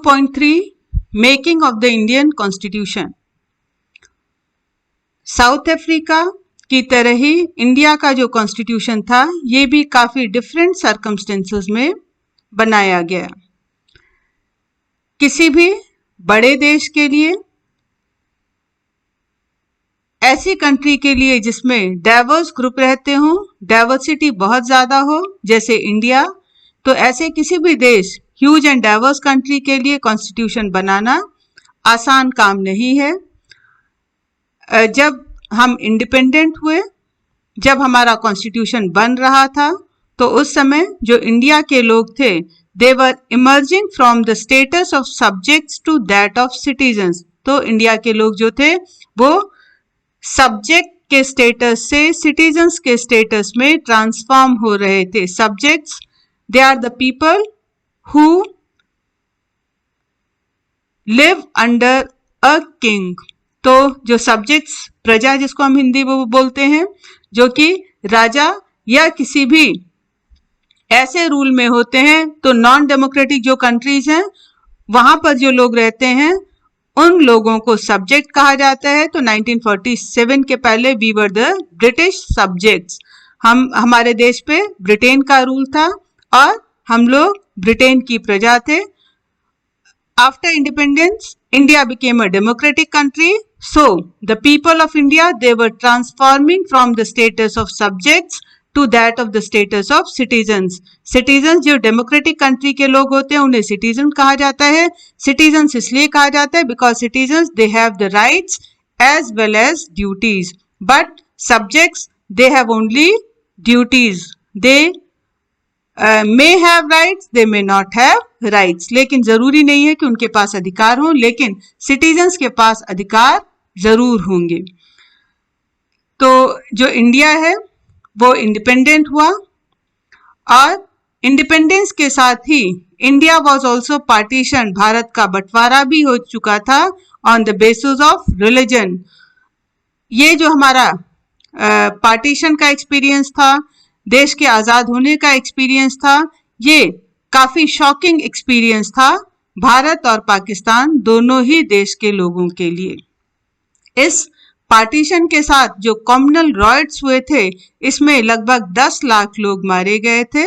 2.3 making of the Indian constitution. South Africa की तरह ही India का जो कॉन्स्टिट्यूशन था ये भी काफ़ी डिफरेंट सर्कमस्टेंसेस में बनाया गया। किसी भी बड़े देश के लिए, ऐसी कंट्री के लिए जिसमें डाइवर्स ग्रुप रहते हों, डाइवर्सिटी बहुत ज़्यादा हो जैसे इंडिया, तो ऐसे किसी भी देश ह्यूज एंड डाइवर्स कंट्री के लिए कॉन्स्टिट्यूशन बनाना आसान काम नहीं है। जब हम इंडिपेंडेंट हुए, जब हमारा कॉन्स्टिट्यूशन बन रहा था, तो उस समय जो इंडिया के लोग थे they were emerging from the status of subjects to that of citizens. तो इंडिया के लोग जो थे वो सब्जेक्ट के स्टेटस से सिटीजन्स के स्टेटस में ट्रांसफॉर्म हो रहे थे। Subjects, they are the people who live under a king. तो जो सब्जेक्ट्स, प्रजा जिसको हम हिंदी में बोलते हैं, जो कि राजा या किसी भी ऐसे रूल में होते हैं। तो नॉन डेमोक्रेटिक जो कंट्रीज हैं वहां पर जो लोग रहते हैं उन लोगों को सब्जेक्ट कहा जाता है। तो 1947 के पहले we were the British subjects. हमारे देश पे ब्रिटेन का रूल था और हम लोग ब्रिटेन की प्रजा थे। After independence India became a democratic country, so the people of India, they were transforming from the status of subjects to that of the status of citizens. Citizens जो democratic country के लोग होते हैं उन्हें citizen कहा जाता है। Citizens इसलिए कहा जाता है because citizens they have the rights as well as duties, but subjects they have only duties. They may have rights, they may not have rights. लेकिन जरूरी नहीं है कि उनके पास अधिकार हो, लेकिन citizens के पास अधिकार जरूर होंगे। तो जो इंडिया है वो इंडिपेंडेंट हुआ और इंडिपेंडेंस के साथ ही India was also partition, Bharat का बंटवारा भी हो चुका था on the basis of religion. ये जो हमारा पार्टीशन का एक्सपीरियंस था, देश के आज़ाद होने का एक्सपीरियंस था, ये काफ़ी शॉकिंग एक्सपीरियंस था भारत और पाकिस्तान दोनों ही देश के लोगों के लिए। इस पार्टीशन के साथ जो कम्युनल रॉयट्स हुए थे इसमें लगभग 10 लाख लोग मारे गए थे।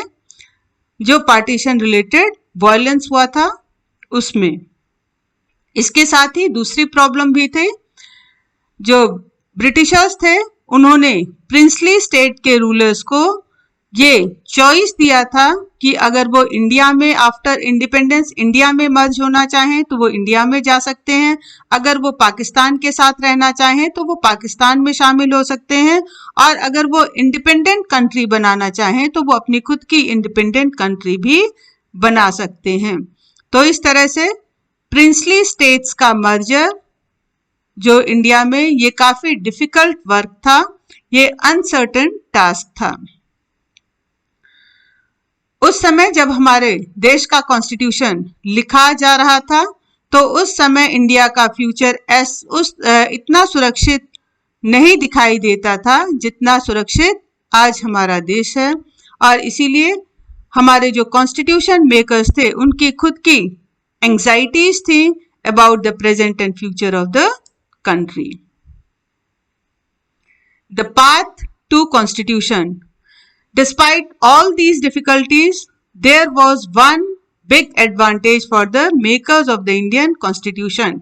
जो पार्टीशन रिलेटेड वायलेंस हुआ था उसमें। इसके साथ ही दूसरी प्रॉब्लम भी थी। जो ब्रिटिशर्स थे उन्होंने प्रिंसली स्टेट के रूलर्स को ये चॉइस दिया था कि अगर वो इंडिया में आफ्टर इंडिपेंडेंस इंडिया में मर्ज होना चाहें तो वो इंडिया में जा सकते हैं, अगर वो पाकिस्तान के साथ रहना चाहें तो वो पाकिस्तान में शामिल हो सकते हैं, और अगर वो इंडिपेंडेंट कंट्री बनाना चाहें तो वो अपनी खुद की इंडिपेंडेंट कंट्री भी बना सकते हैं। तो इस तरह से प्रिंसली स्टेट्स का मर्जर जो इंडिया में, ये काफ़ी डिफिकल्ट वर्क था, ये अनसर्टेन टास्क था। उस समय जब हमारे देश का कॉन्स्टिट्यूशन लिखा जा रहा था तो उस समय इंडिया का फ्यूचर इतना सुरक्षित नहीं दिखाई देता था जितना सुरक्षित आज हमारा देश है। और इसीलिए हमारे जो कॉन्स्टिट्यूशन मेकर्स थे उनकी खुद की एंग्जाइटीज थी about the present and future of the country. The path to constitution. Despite all these difficulties, there was one big advantage for the makers of the Indian Constitution.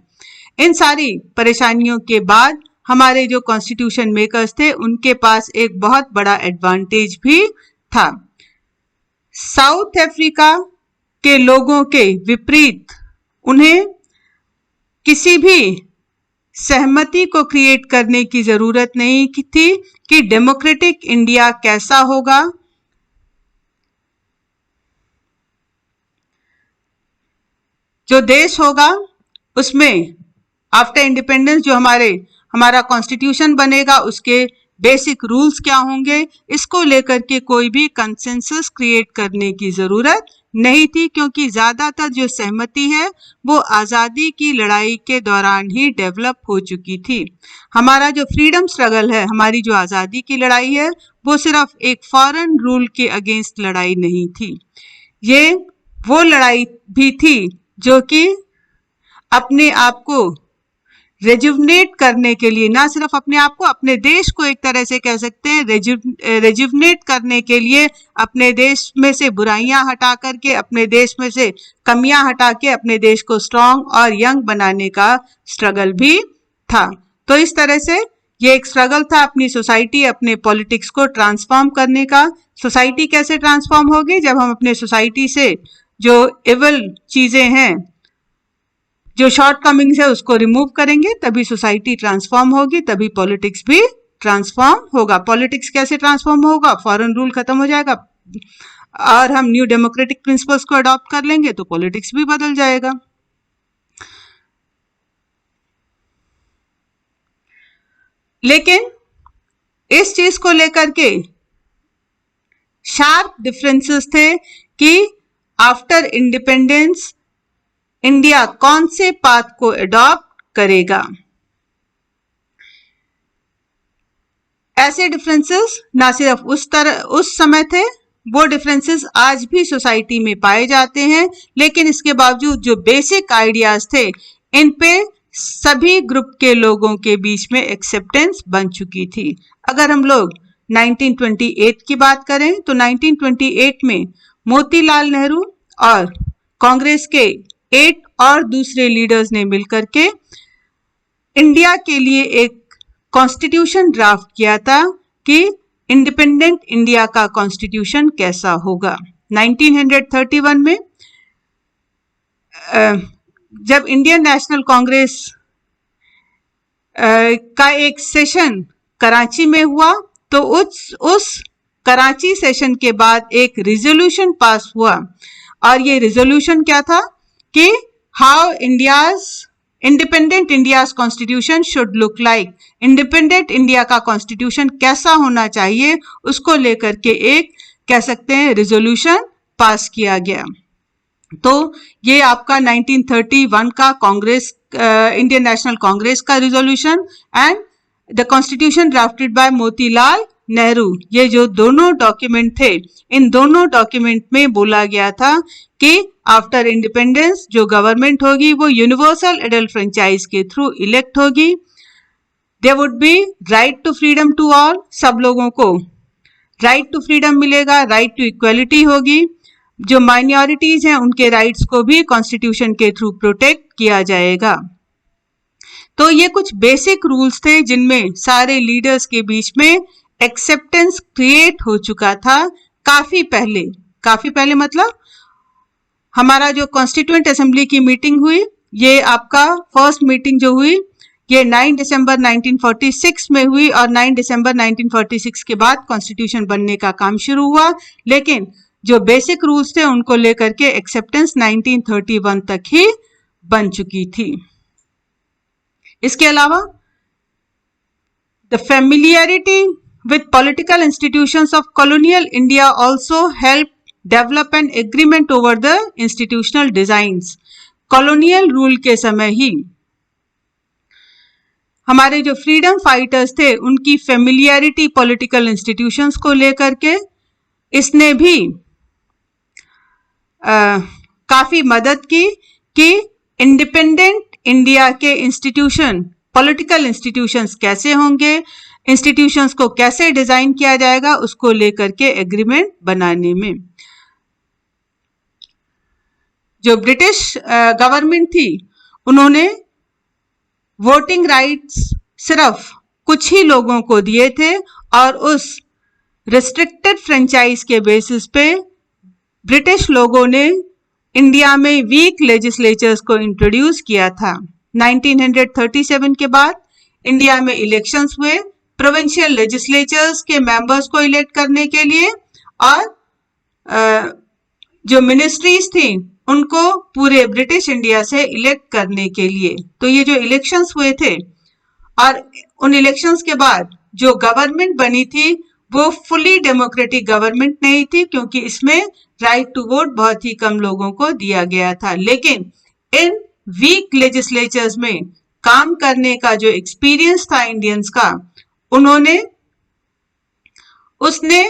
इन सारी परेशानियों के बाद हमारे जो कॉन्स्टिट्यूशन मेकर्स थे उनके पास एक बहुत बड़ा एडवांटेज भी था। साउथ अफ्रीका के लोगों के विपरीत उन्हें किसी भी सहमति को क्रिएट करने की जरूरत नहीं थी कि डेमोक्रेटिक इंडिया कैसा होगा। जो देश होगा उसमें आफ्टर इंडिपेंडेंस जो हमारा कॉन्स्टिट्यूशन बनेगा उसके बेसिक रूल्स क्या होंगे, इसको लेकर के कोई भी कंसेंसस क्रिएट करने की जरूरत नहीं थी, क्योंकि ज्यादातर जो सहमति है वो आज़ादी की लड़ाई के दौरान ही डेवलप हो चुकी थी। हमारा जो फ्रीडम स्ट्रगल है, हमारी जो आज़ादी की लड़ाई है, वो सिर्फ एक फॉरेन रूल के अगेंस्ट लड़ाई नहीं थी, ये वो लड़ाई भी थी जो कि अपने आप को रेजुवनेट करने के लिए, ना सिर्फ अपने आप को, अपने देश को एक तरह से कह सकते हैं रेजुवनेट करने के लिए, अपने देश में से बुराइयां हटा करके, अपने देश में से कमियां हटा के अपने देश को स्ट्रांग और यंग बनाने का स्ट्रगल भी था। तो इस तरह से ये एक स्ट्रगल था अपनी सोसाइटी, अपने पॉलिटिक्स को ट्रांसफॉर्म करने का। सोसाइटी कैसे ट्रांसफॉर्म होगी? जब हम अपने सोसाइटी से जो इविल चीजें हैं, जो शॉर्ट कमिंग्स है, उसको रिमूव करेंगे, तभी सोसाइटी ट्रांसफॉर्म होगी, तभी पॉलिटिक्स भी ट्रांसफॉर्म होगा। पॉलिटिक्स कैसे ट्रांसफॉर्म होगा? फॉरेन रूल खत्म हो जाएगा और हम न्यू डेमोक्रेटिक प्रिंसिपल्स को अडॉप्ट कर लेंगे तो पॉलिटिक्स भी बदल जाएगा। लेकिन इस चीज को लेकर के शार्प डिफरेंसेस थे कि आफ्टर इंडिपेंडेंस इंडिया कौन से पाथ को अडॉप्ट करेगा। ऐसे डिफरेंसेस ना सिर्फ उस समय थे, वो डिफरेंसेस आज भी सोसाइटी में पाए जाते हैं, लेकिन इसके बावजूद जो बेसिक आइडियाज थे, इन पे सभी ग्रुप के लोगों के बीच में एक्सेप्टेंस बन चुकी थी। अगर हम लोग 1928 की बात करें तो 1928 में मोतीलाल नेहरू और कांग्रेस के 8 और दूसरे लीडर्स ने मिलकर के इंडिया के लिए एक कॉन्स्टिट्यूशन ड्राफ्ट किया था कि इंडिपेंडेंट इंडिया का कॉन्स्टिट्यूशन कैसा होगा। 1931 में जब इंडियन नेशनल कांग्रेस का एक सेशन कराची में हुआ तो उस कराची सेशन के बाद एक रिजोल्यूशन पास हुआ, और ये रिजोल्यूशन क्या था कि how independent India's constitution should look like. Independent India का कॉन्स्टिट्यूशन कैसा होना चाहिए, उसको लेकर के एक कह सकते हैं रिजोल्यूशन पास किया गया। तो ये आपका 1931 का कांग्रेस इंडियन नेशनल कांग्रेस का resolution and the constitution drafted bye Motilal Nehru, ये जो दोनों डॉक्यूमेंट थे, इन दोनों डॉक्यूमेंट में बोला गया था कि आफ्टर इंडिपेंडेंस जो गवर्नमेंट होगी वो यूनिवर्सल एडल्ट फ्रेंचाइज के थ्रू इलेक्ट होगी। There would be right to freedom to all, सब लोगों को राइट टू फ्रीडम मिलेगा, राइट टू इक्वलिटी होगी। जो माइनॉरिटीज हैं उनके राइट्स को भी कॉन्स्टिट्यूशन के थ्रू प्रोटेक्ट किया जाएगा। तो ये कुछ बेसिक रूल्स थे जिनमें सारे लीडर्स के बीच में एक्सेप्टेंस क्रिएट हो चुका था काफी पहले मतलब हमारा जो कॉन्स्टिट्यूएंट असेंबली की मीटिंग हुई, ये आपका फर्स्ट मीटिंग जो हुई ये 9 दिसंबर 1946 में हुई, और 9 दिसंबर 1946 के बाद कॉन्स्टिट्यूशन बनने का काम शुरू हुआ। लेकिन जो बेसिक रूल्स थे उनको लेकर के एक्सेप्टेंस 1931 तक ही बन चुकी थी। इसके अलावा the familiarity with political institutions of colonial India also helped develop an agreement over the institutional designs. colonial rule के समय ही हमारे जो फ्रीडम फाइटर्स थे उनकी फेमिलियरिटी पॉलिटिकल इंस्टीट्यूशंस को लेकर के इसने भी काफी मदद की कि इंडिपेंडेंट इंडिया के इंस्टीट्यूशन, पॉलिटिकल इंस्टीट्यूशंस कैसे होंगे, इंस्टीट्यूशंस को कैसे डिजाइन किया जाएगा, उसको लेकर के एग्रीमेंट बनाने में। जो ब्रिटिश गवर्नमेंट थी उन्होंने वोटिंग राइट्स सिर्फ कुछ ही लोगों को दिए थे, और उस रिस्ट्रिक्टेड फ्रेंचाइज के बेसिस पे ब्रिटिश लोगों ने इंडिया में वीक लेजिस्लेचर्स को इंट्रोड्यूस किया था। 1937 के बाद इंडिया में इलेक्शंस हुए प्रोविंशियल लेजिस्लेचर्स के मेंबर्स को इलेक्ट करने के लिए, और जो मिनिस्ट्रीज थी उनको पूरे ब्रिटिश इंडिया से इलेक्ट करने के लिए। तो ये जो इलेक्शंस हुए थे, और उन इलेक्शंस के बाद जो गवर्नमेंट बनी थी वो फुली डेमोक्रेटिक गवर्नमेंट नहीं थी, क्योंकि इसमें राइट टू वोट बहुत ही कम लोगों को दिया गया था। लेकिन इन वीक लेजिस्लेचर्स में काम करने का जो एक्सपीरियंस था इंडियंस का, उसने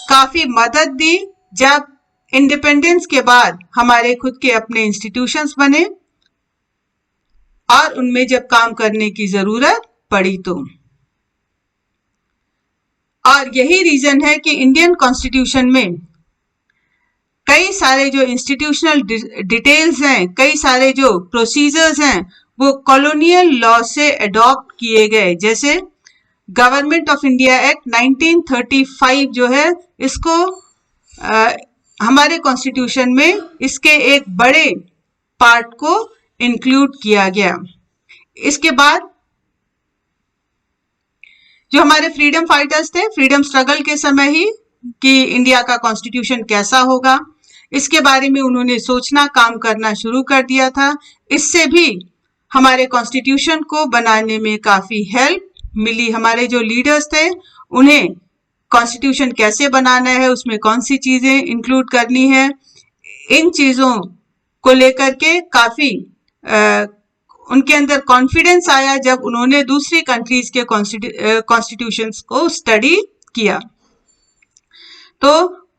काफी मदद दी। जब इंडिपेंडेंस के बाद हमारे खुद के अपने इंस्टीट्यूशंस बने, और उनमें जब काम करने की जरूरत पड़ी तो। और यही रीजन है कि इंडियन कॉन्स्टिट्यूशन में कई सारे जो इंस्टीट्यूशनल डिटेल्स हैं, कई सारे जो प्रोसीजर्स हैं, वो कॉलोनियल लॉ से अडॉप्ट किए गए। जैसे गवर्नमेंट ऑफ इंडिया एक्ट 1935 जो है, इसको हमारे कॉन्स्टिट्यूशन में इसके एक बड़े पार्ट को इंक्लूड किया गया। इसके बाद जो हमारे फ्रीडम फाइटर्स थे, फ्रीडम स्ट्रगल के समय ही कि इंडिया का कॉन्स्टिट्यूशन कैसा होगा, इसके बारे में उन्होंने सोचना, काम करना शुरू कर दिया था। इससे भी हमारे कॉन्स्टिट्यूशन को बनाने में काफी हेल्प मिली। हमारे जो लीडर्स थे, उन्हें कॉन्स्टिट्यूशन कैसे बनाना है, उसमें कौन सी चीजें इंक्लूड करनी है, इन चीजों को लेकर के काफी उनके अंदर कॉन्फिडेंस आया जब उन्होंने दूसरी कंट्रीज के कॉन्स्टिट्यूशंस को स्टडी किया। तो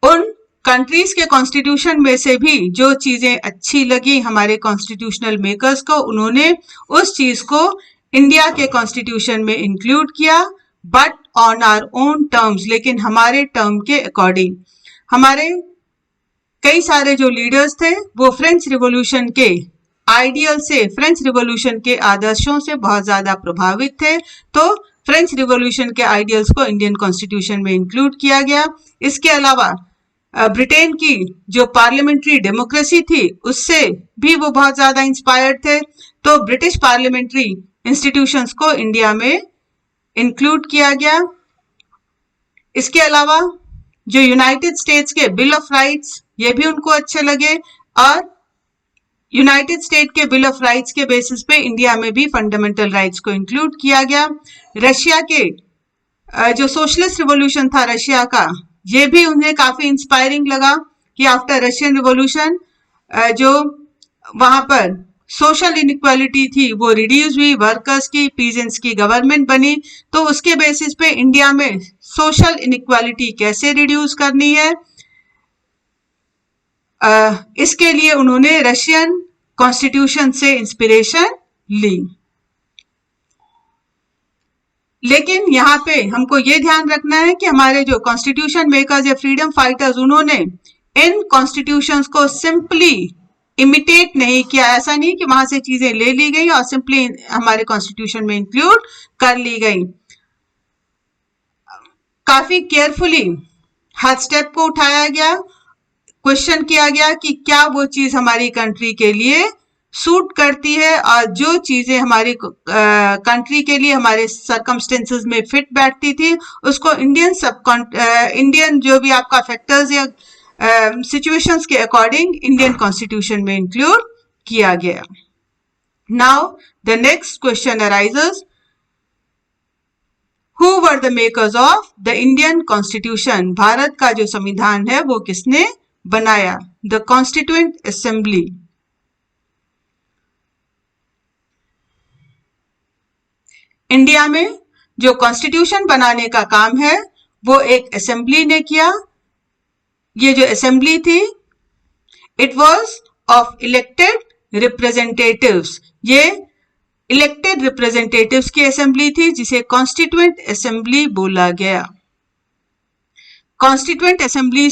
उन कंट्रीज के कॉन्स्टिट्यूशन में से भी जो चीजें अच्छी लगी हमारे कॉन्स्टिट्यूशनल मेकर्स को, उन्होंने उस चीज को इंडिया के कॉन्स्टिट्यूशन में इंक्लूड किया, but on our own terms, लेकिन हमारे टर्म के अकॉर्डिंग। हमारे कई सारे जो लीडर्स थे वो फ्रेंच रिवॉल्यूशन के आइडियल से, फ्रेंच रिवॉल्यूशन के आदर्शों से बहुत ज्यादा प्रभावित थे, तो फ्रेंच रिवॉल्यूशन के आइडियल्स को इंडियन कॉन्स्टिट्यूशन में इंक्लूड किया गया। इसके अलावा ब्रिटेन की जो पार्लियामेंट्री डेमोक्रेसी थी, उससे भी वो बहुत ज्यादा इंस्पायर्ड थे, तो ब्रिटिश पार्लियामेंट्री इंस्टीट्यूशंस को इंडिया में इंक्लूड किया गया। इसके अलावा जो यूनाइटेड स्टेट्स के बिल ऑफ राइट्स, ये भी उनको अच्छे लगे, और यूनाइटेड स्टेट के बिल ऑफ राइट्स के बेसिस पे इंडिया में भी फंडामेंटल राइट्स को इंक्लूड किया गया। रशिया के जो सोशलिस्ट रिवॉल्यूशन था रशिया का, ये भी उन्हें काफी इंस्पायरिंग लगा कि आफ्टर रशियन रिवॉल्यूशन जो वहां पर सोशल इनइक्वालिटी थी वो रिड्यूस हुई, वर्कर्स की, पीजेंट्स की गवर्नमेंट बनी, तो उसके बेसिस पे इंडिया में सोशल इनइक्वालिटी कैसे रिड्यूस करनी है, इसके लिए उन्होंने रशियन कॉन्स्टिट्यूशन से इंस्पिरेशन ली। लेकिन यहाँ पे हमको ये ध्यान रखना है कि हमारे जो कॉन्स्टिट्यूशन मेकर्स या फ्रीडम फाइटर्स, उन्होंने इन कॉन्स्टिट्यूशंस को सिंपली इमिटेट नहीं किया। ऐसा नहीं कि वहां से चीजें ले ली गई और सिंपली हमारे कॉन्स्टिट्यूशन में इंक्लूड कर ली गई। काफी केयरफुली हर स्टेप को उठाया गया, क्वेश्चन किया गया कि क्या वो चीज हमारी कंट्री के लिए सूट करती है, और जो चीजें हमारी कंट्री के लिए हमारे सर्कमस्टेंसेस में फिट बैठती थी, उसको इंडियन जो भी आपका फैक्टर्स या सिचुएशंस के अकॉर्डिंग इंडियन कॉन्स्टिट्यूशन में इंक्लूड किया गया। Now the next question arises, who were the makers of the Indian constitution? Bharat का जो संविधान है वो किसने बनाया? The constituent assembly. इंडिया में जो कॉन्स्टिट्यूशन बनाने का काम है वो एक असेंबली ने किया। ये जो असेंबली थी, it was of elected representatives. ये इलेक्टेड रिप्रेजेंटेटिव्स की असेंबली थी जिसे कॉन्स्टिट्यूएंट असेंबली बोला गया। कॉन्स्टिट्यूएंट असेंबली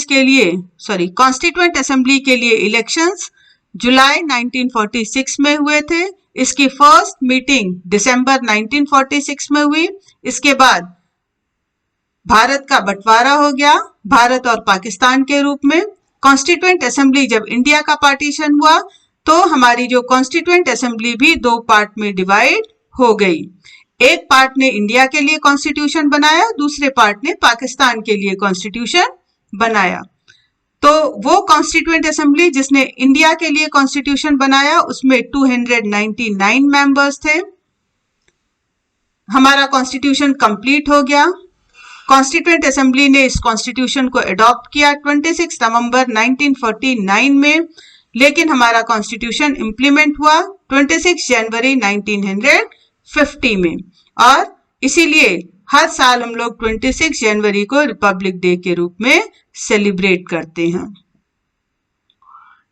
के लिए इलेक्शंस जुलाई 1946 में हुए थे। इसकी फर्स्ट मीटिंग दिसंबर 1946 में हुई। इसके बाद भारत का बंटवारा हो गया, भारत और पाकिस्तान के रूप में। कॉन्स्टिट्यूएंट असेंबली जब इंडिया का पार्टीशन हुआ तो हमारी जो कॉन्स्टिट्यूएंट असेंबली भी दो पार्ट में डिवाइड हो गई। एक पार्ट ने इंडिया के लिए कॉन्स्टिट्यूशन बनाया, दूसरे पार्ट ने पाकिस्तान के लिए कॉन्स्टिट्यूशन बनाया। तो वो कॉन्स्टिट्यूएंट असेंबली जिसने इंडिया के लिए कॉन्स्टिट्यूशन बनाया, उसमें 299 मेंबर्स थे। हमारा कॉन्स्टिट्यूशन कंप्लीट हो गया। कॉन्स्टिट्यूएंट असेंबली ने इस कॉन्स्टिट्यूशन को अडॉप्ट किया 26 नवंबर 1949 में, लेकिन हमारा कॉन्स्टिट्यूशन इंप्लीमेंट हुआ 26 जनवरी 1950 में, और इसीलिए हर साल हम लोग 26 जनवरी को रिपब्लिक डे के रूप में सेलिब्रेट करते हैं।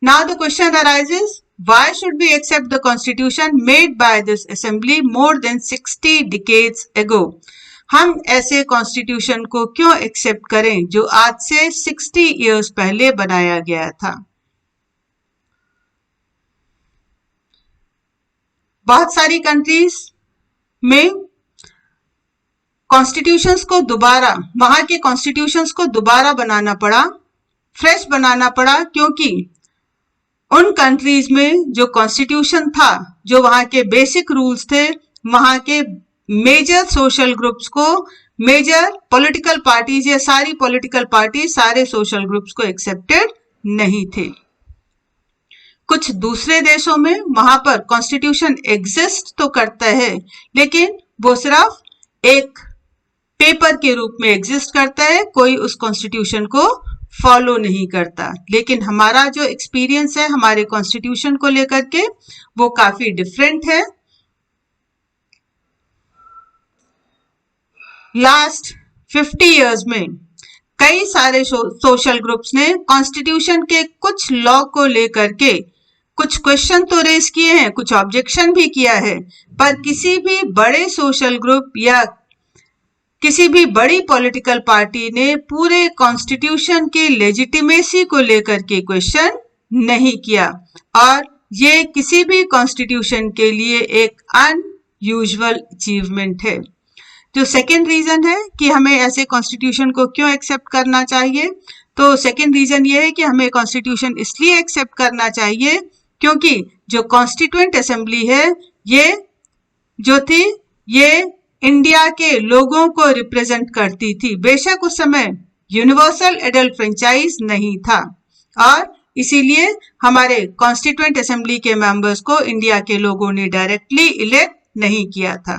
Now the question arises, why should we accept the constitution made by this assembly more than 60 decades ago? हम ऐसे कॉन्स्टिट्यूशन को क्यों एक्सेप्ट करें जो आज से 60 इयर्स पहले बनाया गया था? बहुत सारी कंट्रीज में कॉन्स्टिट्यूशंस को दोबारा, वहां के कॉन्स्टिट्यूशंस को दोबारा बनाना पड़ा, फ्रेश बनाना पड़ा, क्योंकि उन कंट्रीज में जो कॉन्स्टिट्यूशन था, जो वहां के बेसिक रूल्स थे, वहां के मेजर सोशल ग्रुप्स को, मेजर पॉलिटिकल पार्टीज या सारी पॉलिटिकल पार्टी, सारे सोशल ग्रुप्स को एक्सेप्टेड नहीं थे। कुछ दूसरे देशों में वहां पर कॉन्स्टिट्यूशन एग्जिस्ट तो करता है, लेकिन वो सिर्फ एक पेपर के रूप में एग्जिस्ट करता है, कोई उस कॉन्स्टिट्यूशन को फॉलो नहीं करता। लेकिन हमारा जो एक्सपीरियंस है हमारे कॉन्स्टिट्यूशन को लेकर के, वो काफी डिफरेंट है। लास्ट 50 इयर्स में कई सारे सोशल ग्रुप्स ने कॉन्स्टिट्यूशन के कुछ लॉ को लेकर के कुछ क्वेश्चन तो रेज किए हैं, कुछ ऑब्जेक्शन भी किया है, पर किसी भी बड़े सोशल ग्रुप या किसी भी बड़ी पॉलिटिकल पार्टी ने पूरे कॉन्स्टिट्यूशन की लेजिटिमेसी को लेकर के क्वेश्चन नहीं किया, और ये किसी भी कॉन्स्टिट्यूशन के लिए एक अनयूजुअल अचीवमेंट है। जो सेकेंड रीजन है कि हमें ऐसे कॉन्स्टिट्यूशन को क्यों एक्सेप्ट करना चाहिए, तो सेकेंड रीजन ये है कि हमें कॉन्स्टिट्यूशन इसलिए एक्सेप्ट करना चाहिए क्योंकि जो कॉन्स्टिट्यूएंट असेंबली है, ये जो थी, ये इंडिया के लोगों को रिप्रेजेंट करती थी। बेशक उस समय यूनिवर्सल एडल्ट फ्रेंचाइज नहीं था, और इसीलिए हमारे कॉन्स्टिट्यूएंट असेंबली के मेंबर्स को इंडिया के लोगों ने डायरेक्टली इलेक्ट नहीं किया था।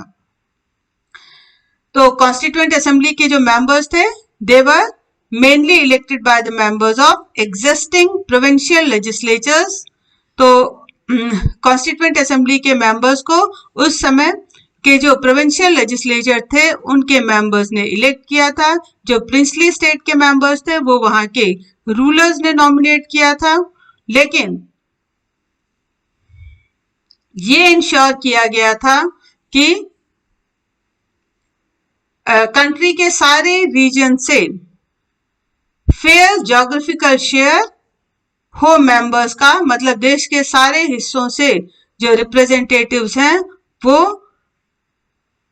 तो कॉन्स्टिट्यूएंट असेंबली के जो मेंबर्स थे, they were mainly elected by the members of existing provincial legislatures. तो कॉन्स्टिट्यूएंट असेंबली के मेंबर्स को उस समय के जो प्रोविंशियल लेजिस्लेचर थे उनके मेंबर्स ने इलेक्ट किया था। जो प्रिंसली स्टेट के मेंबर्स थे वो वहां के रूलर्स ने नॉमिनेट किया था। लेकिन ये इंश्योर किया गया था कि कंट्री के सारे रीजन से फेयर ज्योग्राफिकल शेयर हो मेंबर्स का, मतलब देश के सारे हिस्सों से जो रिप्रेजेंटेटिव्स हैं वो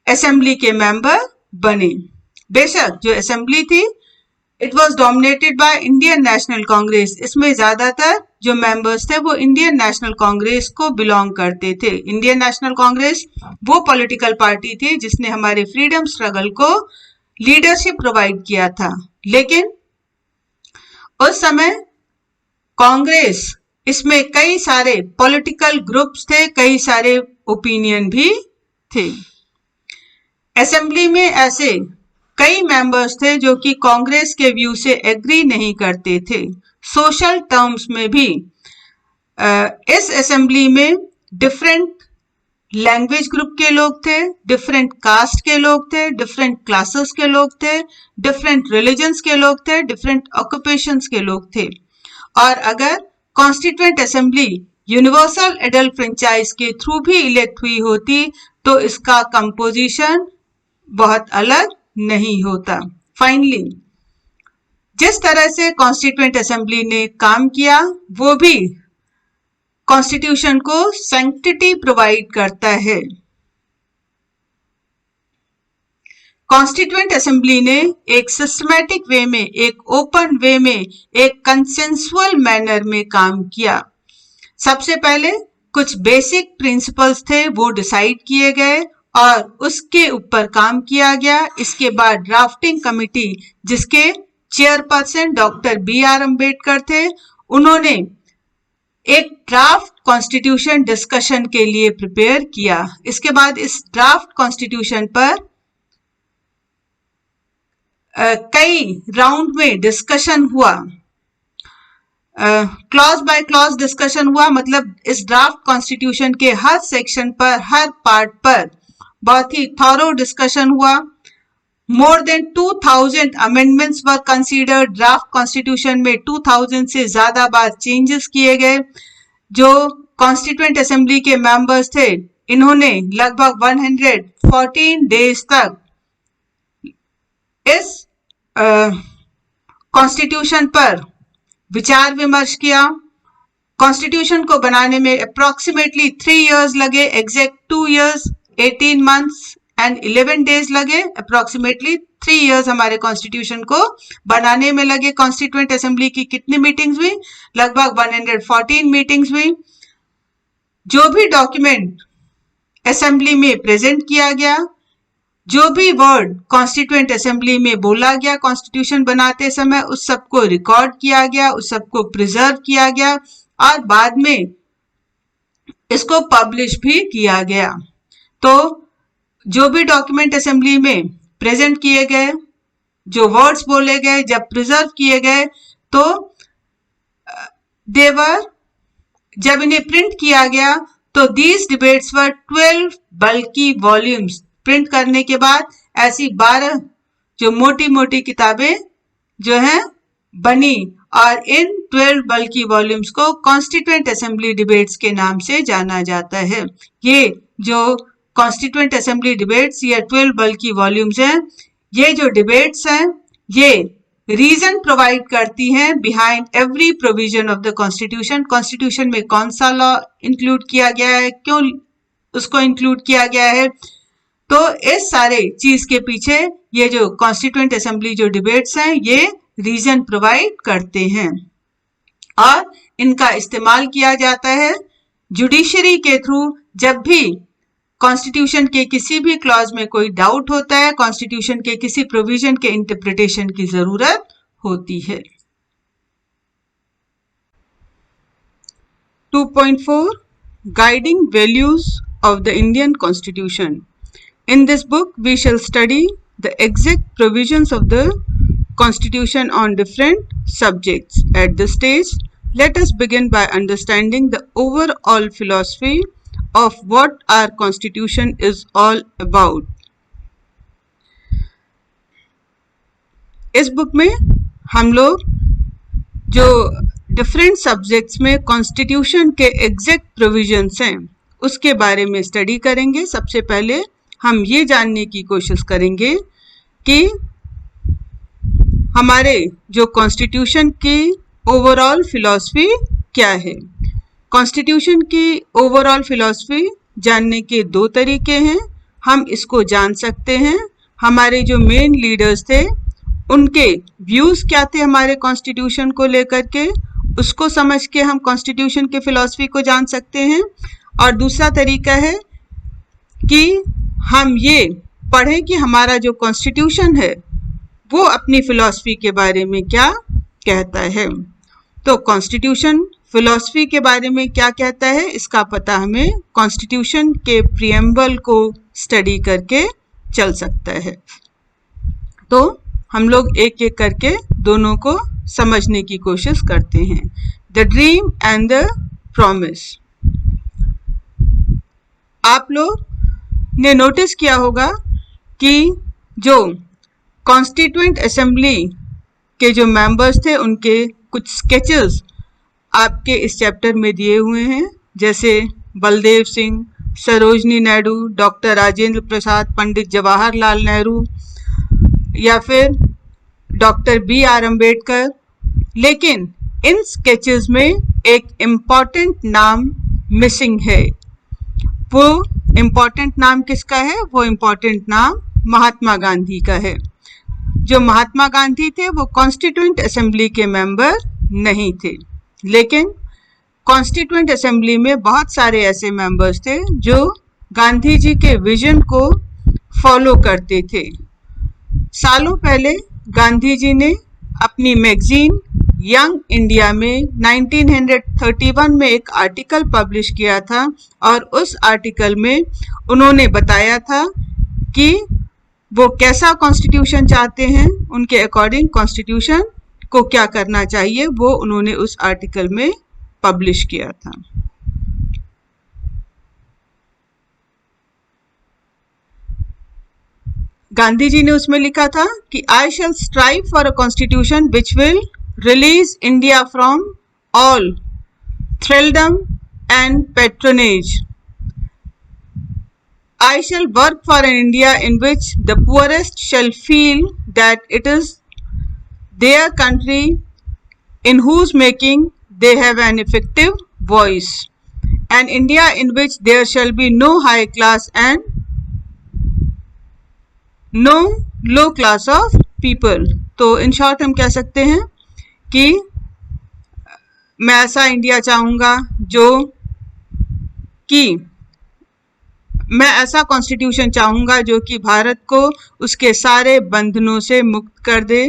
असेंबली के मेंबर बने। बेशक जो असेंबली थी it was dominated by Indian national Congress, इसमें ज्यादातर जो मेंबर्स थे वो इंडियन नेशनल कांग्रेस को बिलोंग करते थे। इंडियन नेशनल कांग्रेस वो पॉलिटिकल पार्टी थी जिसने हमारे फ्रीडम स्ट्रगल को लीडरशिप प्रोवाइड किया था। लेकिन उस समय कांग्रेस, इसमें कई सारे पॉलिटिकल ग्रुप्स थे, कई सारे ओपिनियन भी थे। असेंबली में ऐसे कई मेंबर्स थे जो कि कांग्रेस के व्यू से एग्री नहीं करते थे। सोशल टर्म्स में भी इस असेंबली में डिफरेंट लैंग्वेज ग्रुप के लोग थे, डिफरेंट कास्ट के लोग थे, डिफरेंट क्लासेस के लोग थे, डिफरेंट रिलीजन्स के लोग थे, डिफरेंट ऑक्यूपेशंस के लोग थे। और अगर constituent assembly universal adult franchise के थ्रू भी इलेक्ट हुई होती तो इसका कंपोजिशन बहुत अलग नहीं होता। फाइनली जिस तरह से कॉन्स्टिट्यूएंट असेंबली ने काम किया वो भी कॉन्स्टिट्यूशन को सैंक्टिटी प्रोवाइड करता है। कॉन्स्टिट्यूएंट असेंबली ने एक सिस्टमैटिक वे में, एक ओपन वे में, एक कंसेंसुअल मैनर में काम किया। सबसे पहले कुछ बेसिक प्रिंसिपल्स थे वो डिसाइड किए गए और उसके ऊपर काम किया गया। इसके बाद ड्राफ्टिंग कमेटी जिसके चेयरपर्सन डॉक्टर बी.आर. अम्बेडकर थे, उन्होंने एक ड्राफ्ट कॉन्स्टिट्यूशन डिस्कशन के लिए प्रिपेयर किया। इसके बाद इस ड्राफ्ट कॉन्स्टिट्यूशन पर कई राउंड में डिस्कशन हुआ, क्लॉज बाय क्लॉज डिस्कशन हुआ। मतलब इस ड्राफ्ट कॉन्स्टिट्यूशन के हर सेक्शन पर, हर पार्ट पर बहुत ही थॉरो डिस्कशन हुआ। मोर देन 2000 अमेंडमेंट्स वर कंसीडर्ड। ड्राफ्ट कॉन्स्टिट्यूशन में 2000 से ज्यादा बार चेंजेस किए गए। जो कॉन्स्टिट्यूएंट असेंबली के मेंबर्स थे, इन्होंने लगभग 114 डेज तक इस कॉन्स्टिट्यूशन पर विचार विमर्श किया। कॉन्स्टिट्यूशन को बनाने में अप्रोक्सीमेटली 3 इयर्स लगे, exact 2 years 18 months and 11 days लगे। अप्रोक्सीमेटली 3 इयर्स हमारे कॉन्स्टिट्यूशन को बनाने में लगे। कॉन्स्टिट्यूएंट असेंबली की कितनी मीटिंग्स हुई? लगभग 114 मीटिंग्स हुई। जो भी डॉक्यूमेंट असेंबली में प्रेजेंट किया गया, जो भी वर्ड कॉन्स्टिट्यूएंट असेंबली में बोला गया कॉन्स्टिट्यूशन बनाते समय, उस सबको रिकॉर्ड किया गया, उस सबको प्रिजर्व किया गया और बाद में इसको पब्लिश भी किया गया। तो जो भी डॉक्यूमेंट असेंबली में प्रेजेंट किए गए, जो वर्ड्स बोले गए, जब प्रिजर्व किए गए, तो देवर जब इन्हें प्रिंट किया गया तो दीज डिबेट्स वर 12 बल्कि वॉल्यूम्स। प्रिंट करने के बाद ऐसी 12 जो मोटी मोटी किताबें जो हैं बनी और इन 12 बल्कि वॉल्यूम्स को कॉन्स्टिट्यूएंट असेंबली डिबेट्स के नाम से जाना जाता है। ये जो कॉन्स्टिट्यूएंट असेंबली डिबेट्स या 12 बल्कि वॉल्यूम्स हैं, ये जो डिबेट्स हैं ये रीजन प्रोवाइड करती हैं behind every provision of the constitution. Constitution में कौन सा लॉ इंक्लूड किया गया है, क्यों उसको इंक्लूड किया गया है, तो इस सारे चीज के पीछे ये जो कॉन्स्टिट्यूएंट असेंबली जो डिबेट्स हैं ये रीजन प्रोवाइड करते हैं और इनका इस्तेमाल किया जाता है जुडिशरी के थ्रू। जब भी कॉन्स्टिट्यूशन के किसी भी क्लॉज में कोई डाउट होता है, कॉन्स्टिट्यूशन के किसी प्रोविजन के इंटरप्रिटेशन की जरूरत होती है। 2.4 Guiding Values of the Indian Constitution. In this book, we shall study the exact provisions of the Constitution on different subjects. At this stage, let us begin by understanding the overall philosophy of what our Constitution is all about. इस book में हम लोग जो different subjects में constitution के exact provisions हैं उसके बारे में स्टडी करेंगे। सबसे पहले हम ये जानने की कोशिश करेंगे कि हमारे जो कॉन्स्टिट्यूशन की ओवरऑल फिलॉसफी क्या है। कॉन्स्टिट्यूशन की ओवरऑल फिलॉसफी जानने के 2 तरीके हैं। हम इसको जान सकते हैं हमारे जो मेन लीडर्स थे उनके व्यूज़ क्या थे हमारे कॉन्स्टिट्यूशन को लेकर के, उसको समझ के हम कॉन्स्टिट्यूशन के फिलॉसफी को जान सकते हैं। और दूसरा तरीका है कि हम ये पढ़ें कि हमारा जो कॉन्स्टिट्यूशन है वो अपनी फिलॉसफी के बारे में क्या कहता है। तो कॉन्स्टिट्यूशन फिलॉसफी के बारे में क्या कहता है इसका पता हमें कॉन्स्टिट्यूशन के प्रीएम्बल को स्टडी करके चल सकता है। तो हम लोग एक एक करके दोनों को समझने की कोशिश करते हैं। The dream and the promise. आप लोग ने नोटिस किया होगा कि जो कॉन्स्टिट्यूएंट असेंबली के जो मेंबर्स थे उनके कुछ स्केचेस आपके इस चैप्टर में दिए हुए हैं, जैसे बलदेव सिंह, सरोजनी नायडू, डॉक्टर राजेंद्र प्रसाद, पंडित जवाहरलाल नेहरू या फिर डॉक्टर B.R. अम्बेडकर। लेकिन इन स्केचेस में एक इम्पॉर्टेंट नाम मिसिंग है। वो इम्पॉर्टेंट नाम किसका है? वो इम्पॉर्टेंट नाम महात्मा गांधी का है। जो महात्मा गांधी थे वो कॉन्स्टिट्यूएंट असेंबली के मेंबर नहीं थे, लेकिन कॉन्स्टिट्यूएंट असेंबली में बहुत सारे ऐसे मेंबर्स थे जो गांधी जी के विजन को फॉलो करते थे। सालों पहले गांधी जी ने अपनी मैगजीन यंग इंडिया में 1931 में एक आर्टिकल पब्लिश किया था और उस आर्टिकल में उन्होंने बताया था कि वो कैसा कॉन्स्टिट्यूशन चाहते हैं, उनके अकॉर्डिंग कॉन्स्टिट्यूशन को क्या करना चाहिए, वो उन्होंने उस आर्टिकल में पब्लिश किया था। गांधी जी ने उसमें लिखा था कि I shall strive for a constitution which will release India from all thralldom and patronage. I shall work for an India in which the poorest shall feel that it is their country in whose making they have an effective voice. An India in which there shall be no high class and no low class of people. तो in short हम कह सकते हैं कि मैं ऐसा India चाहूँगा जो कि मैं ऐसा कॉन्स्टिट्यूशन चाहूँगा जो कि भारत को उसके सारे बंधनों से मुक्त कर दे,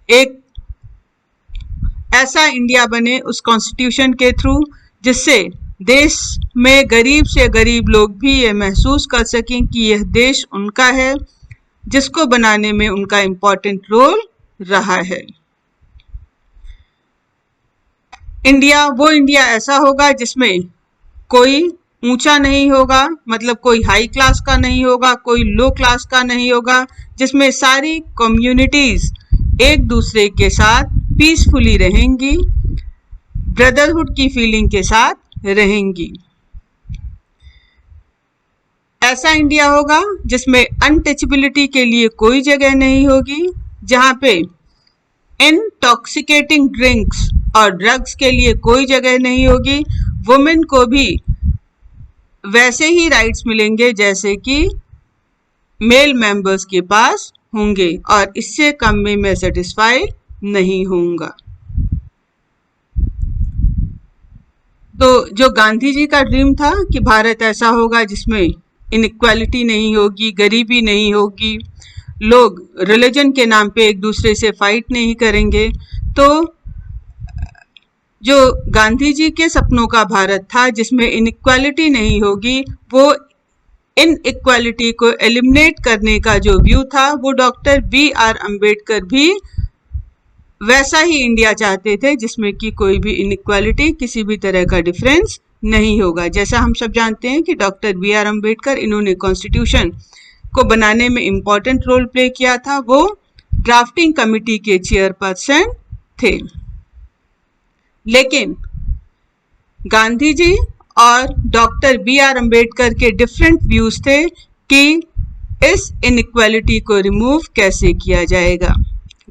एक ऐसा इंडिया बने उस कॉन्स्टिट्यूशन के थ्रू जिससे देश में गरीब से गरीब लोग भी ये महसूस कर सकें कि यह देश उनका है, जिसको बनाने में उनका इम्पोर्टेंट रोल रहा है। इंडिया वो इंडिया ऐसा होगा जिसमें कोई ऊंचा नहीं होगा, मतलब कोई हाई क्लास का नहीं होगा, कोई लो क्लास का नहीं होगा, जिसमें सारी कम्युनिटीज एक दूसरे के साथ पीसफुली रहेंगी, ब्रदरहुड की फीलिंग के साथ रहेंगी। ऐसा इंडिया होगा जिसमें अनटचेबिलिटी के लिए कोई जगह नहीं होगी, जहाँ पे इंटॉक्सिकेटिंग ड्रिंक्स और ड्रग्स के लिए कोई जगह नहीं होगी। वुमेन को भी वैसे ही राइट्स मिलेंगे जैसे कि मेल मेंबर्स के पास होंगे, और इससे कम में मैं सेटिस्फाई नहीं होऊंगा। तो जो गांधी जी का ड्रीम था कि भारत ऐसा होगा जिसमें इनइक्वालिटी नहीं होगी, गरीबी नहीं होगी, लोग रिलीजन के नाम पे एक दूसरे से फाइट नहीं करेंगे, तो जो गांधी जी के सपनों का भारत था जिसमें इनइक्वालिटी नहीं होगी, वो इनइक्वालिटी को एलिमिनेट करने का जो व्यू था वो डॉक्टर B.R. अम्बेडकर भी वैसा ही इंडिया चाहते थे जिसमें कि कोई भी इनइक्वालिटी, किसी भी तरह का डिफरेंस नहीं होगा। जैसा हम सब जानते हैं कि डॉक्टर B.R. अम्बेडकर, इन्होंने कॉन्स्टिट्यूशन को बनाने में इम्पोर्टेंट रोल प्ले किया था, वो ड्राफ्टिंग कमिटी के चेयरपर्सन थे। लेकिन गांधी जी और डॉक्टर B.R. अम्बेडकर के डिफरेंट व्यूज थे कि इस इनइक्वालिटी को रिमूव कैसे किया जाएगा।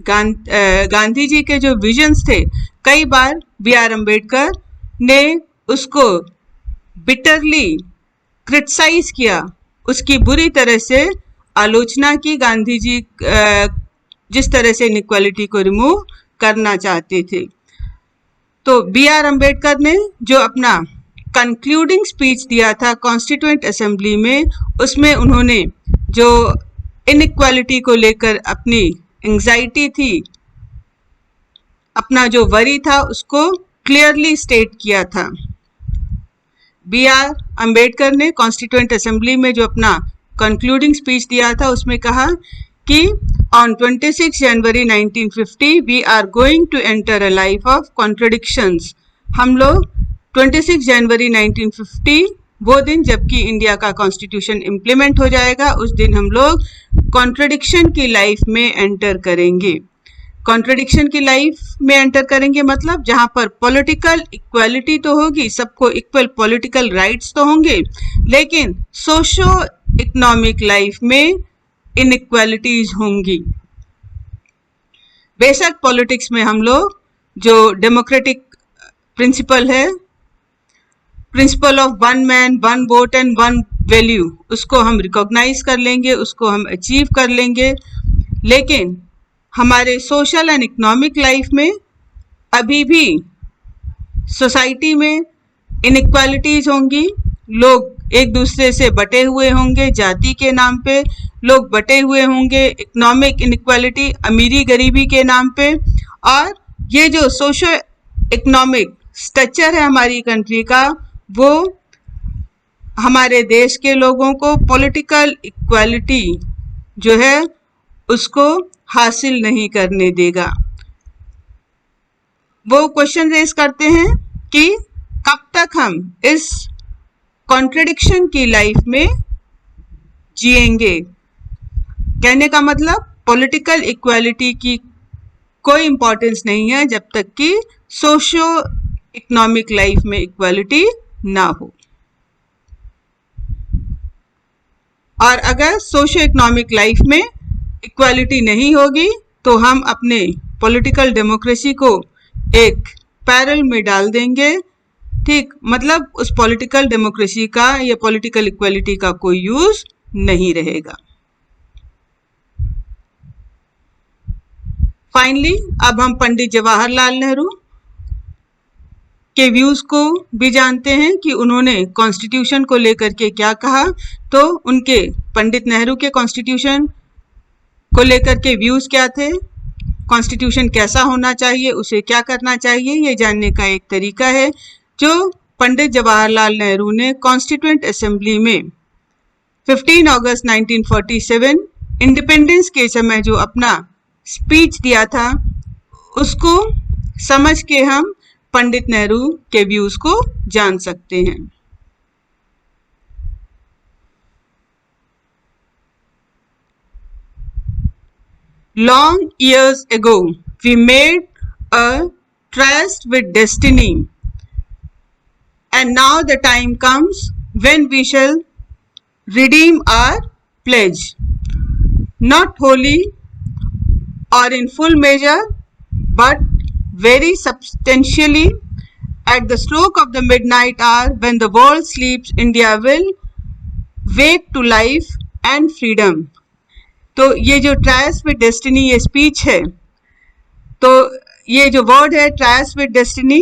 गांधी जी के जो विजन्स थे, कई बार B.R. अम्बेडकर ने उसको बिटरली क्रिटिसाइज किया, उसकी बुरी तरह से आलोचना की। गांधी जी जिस तरह से इनइक्वालिटी को रिमूव करना चाहते थे, तो B.R. अम्बेडकर ने जो अपना कंक्लूडिंग स्पीच दिया था कॉन्स्टिट्यूएंट असेंबली में, उसमें उन्होंने जो इनइक्वालिटी को लेकर अपनी एंजाइटी थी, अपना जो वरी था, उसको क्लियरली स्टेट किया था। B.R. अम्बेडकर ने कॉन्स्टिट्यूएंट असेंबली में जो अपना कंक्लूडिंग स्पीच दिया था उसमें कहा कि on 26 January 1950 we are going to enter a life of contradictions। हम लोग 26 जनवरी 1950 वो दिन जबकि इंडिया का कॉन्स्टिट्यूशन इम्प्लीमेंट हो जाएगा, उस दिन हम लोग कॉन्ट्रडिक्शन की लाइफ में एंटर करेंगे। कॉन्ट्रडिक्शन की लाइफ में एंटर करेंगे मतलब जहाँ पर पॉलिटिकल इक्वालिटी तो होगी, सबको इक्वल पॉलिटिकल राइट्स तो होंगे, लेकिन सोशो इकोनॉमिक लाइफ में इनइक्वालिटीज होंगी। बेशक पॉलिटिक्स में हम लोग जो डेमोक्रेटिक प्रिंसिपल है, principle of one man one vote and one value, उसको हम रिकॉग्नाइज कर लेंगे, उसको हम अचीव कर लेंगे, लेकिन हमारे सोशल एंड इकोनॉमिक लाइफ में अभी भी सोसाइटी में इनइक्वालिटीज होंगी। लोग एक दूसरे से बटे हुए होंगे, जाति के नाम पे लोग बटे हुए होंगे, इकोनॉमिक इनइक्वालिटी अमीरी गरीबी के नाम पे, और ये जो सोशो इकोनॉमिक स्ट्रक्चर है हमारी कंट्री का, वो हमारे देश के लोगों को पॉलिटिकल इक्वालिटी जो है उसको हासिल नहीं करने देगा। वो क्वेश्चन रेज करते हैं कि कब तक हम इस कॉन्ट्रडिक्शन की लाइफ में जिएंगे। कहने का मतलब पॉलिटिकल इक्वालिटी की कोई इंपॉर्टेंस नहीं है जब तक कि सोशो इकोनॉमिक लाइफ में इक्वालिटी ना हो। और अगर सोशो इकोनॉमिक लाइफ में इक्वालिटी नहीं होगी तो हम अपने पॉलिटिकल डेमोक्रेसी को एक पैरल में डाल देंगे। ठीक, मतलब उस पॉलिटिकल डेमोक्रेसी का या पॉलिटिकल इक्वालिटी का कोई यूज नहीं रहेगा। फाइनली अब हम पंडित जवाहरलाल नेहरू के व्यूज को भी जानते हैं कि उन्होंने कॉन्स्टिट्यूशन को लेकर के क्या कहा। तो उनके पंडित नेहरू के कॉन्स्टिट्यूशन को लेकर के व्यूज क्या थे, कॉन्स्टिट्यूशन कैसा होना चाहिए, उसे क्या करना चाहिए, ये जानने का एक तरीका है जो पंडित जवाहरलाल नेहरू ने कॉन्स्टिट्यूएंट असेंबली में 15 अगस्त 1947 इंडिपेंडेंस के समय जो अपना स्पीच दिया था, उसको समझ के हम पंडित नेहरू के व्यूज को जान सकते हैं। Long years ago, we made a tryst with destiny, and now the time comes when we shall redeem our pledge, not wholly or in full measure, but very substantially. At the stroke of the midnight hour, when the world sleeps, India will wake to life and freedom. तो ये जो tryst with destiny ये speech है, तो ये जो word है tryst with destiny,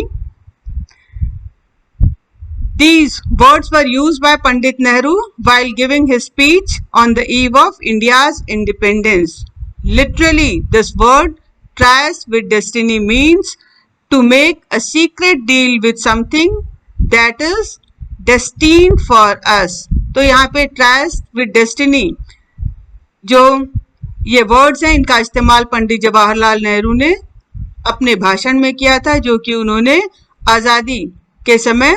these words were used by Pandit Nehru while giving his speech on the eve of India's independence. Literally, this word tryst with destiny means to make a secret deal with something that is destined for us. तो यहाँ पे tryst with destiny जो ये words हैं, इनका इस्तेमाल पंडित जवाहरलाल नेहरू ने अपने भाषण में किया था, जो कि उन्होंने आज़ादी के समय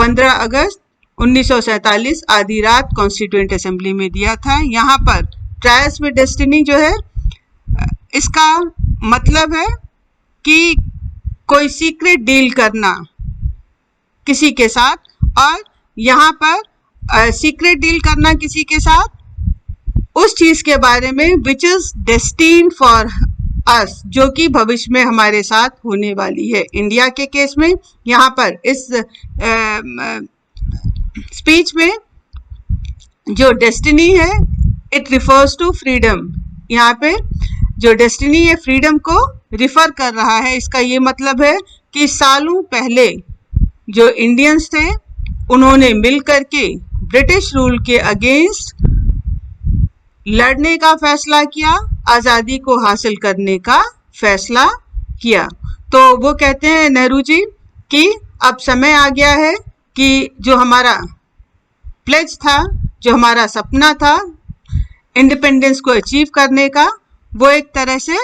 15 अगस्त 1947 आधी रात कॉन्स्टिट्यूएंट असेंबली में दिया था। यहाँ पर ट्रायस्ट विद डेस्टिनी जो है, इसका मतलब है कि कोई सीक्रेट डील करना किसी के साथ, और यहाँ पर सीक्रेट डील करना किसी के साथ उस चीज के बारे में which is destined for us, जो कि भविष्य में हमारे साथ होने वाली है। इंडिया के केस में यहाँ पर इस स्पीच में जो डेस्टिनी है इट रिफर्स टू फ्रीडम। यहाँ पे जो डेस्टिनी है फ्रीडम को रिफर कर रहा है। इसका ये मतलब है कि सालों पहले जो इंडियंस थे उन्होंने मिल करके ब्रिटिश रूल के अगेंस्ट लड़ने का फैसला किया, आज़ादी को हासिल करने का फैसला किया। तो वो कहते हैं नेहरू जी कि अब समय आ गया है कि जो हमारा प्लेज था, जो हमारा सपना था इंडिपेंडेंस को अचीव करने का, वो एक तरह से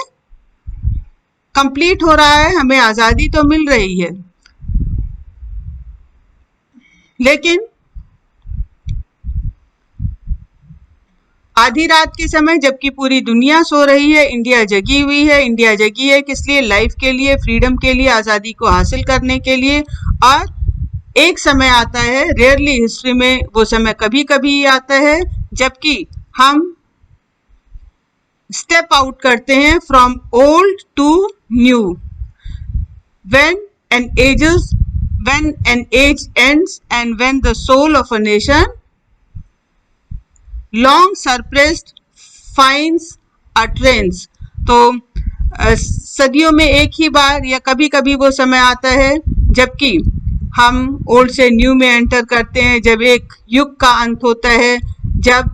कंप्लीट हो रहा है। हमें आज़ादी तो मिल रही है, लेकिन आधी रात के समय जबकि पूरी दुनिया सो रही है, इंडिया जगी हुई है। इंडिया जगी है किस लिए? लाइफ के लिए, फ्रीडम के लिए, आज़ादी को हासिल करने के लिए। और एक समय आता है, रेयरली हिस्ट्री में वो समय कभी कभी आता है, जबकि हम स्टेप आउट करते हैं from old to new. when an age ends and when the soul of a nation long suppressed finds utterance। तो सदियों में एक ही बार या कभी कभी वो समय आता है जबकि हम ओल्ड से न्यू में एंटर करते हैं, जब एक युग का अंत होता है, जब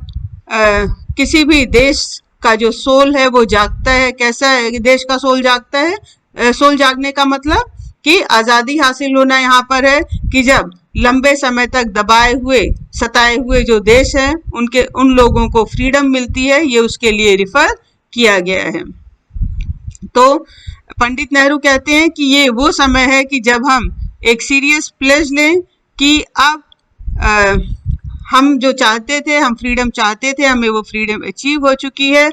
किसी भी देश का जो सोल है वो जागता है। कैसा है देश का सोल जागता है? सोल जागने का मतलब कि आज़ादी हासिल होना यहाँ पर है कि जब लंबे समय तक दबाए हुए, सताए हुए जो देश हैं उन लोगों को फ्रीडम मिलती है, ये उसके लिए रिफर किया गया है। तो पंडित नेहरू कहते हैं कि ये वो समय है कि जब हम एक सीरियस प्लेज लें कि अब हम जो चाहते थे, हम फ्रीडम चाहते थे, हमें वो फ्रीडम अचीव हो चुकी है,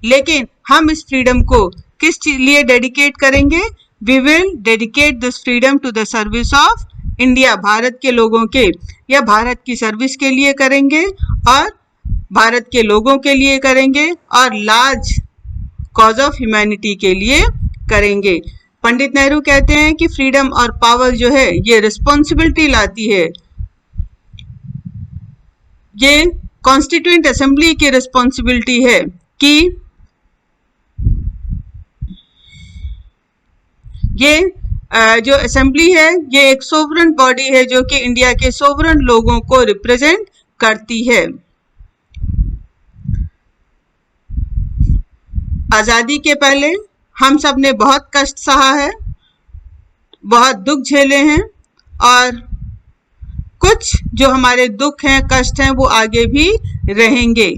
लेकिन हम इस फ्रीडम को किस लिए डेडिकेट करेंगे? We will dedicate this freedom to the service of India, Bharat के लोगों के या भारत की सर्विस के लिए करेंगे और भारत के लोगों के लिए करेंगे और लार्ज कॉज ऑफ ह्यूमैनिटी के लिए करेंगे। पंडित नेहरू कहते हैं कि फ्रीडम और पावर जो है ये रिस्पॉन्सिबिलिटी लाती है, ये कॉन्स्टिट्यूएंट असेंबली की रिस्पॉन्सिबिलिटी है कि ये जो असेंबली है ये एक सोवरेन बॉडी है जो कि इंडिया के सोवरेन लोगों को रिप्रेजेंट करती है। आजादी के पहले हम सब ने बहुत कष्ट सहा है, बहुत दुख झेले हैं और कुछ जो हमारे दुख हैं, कष्ट हैं, वो आगे भी रहेंगे।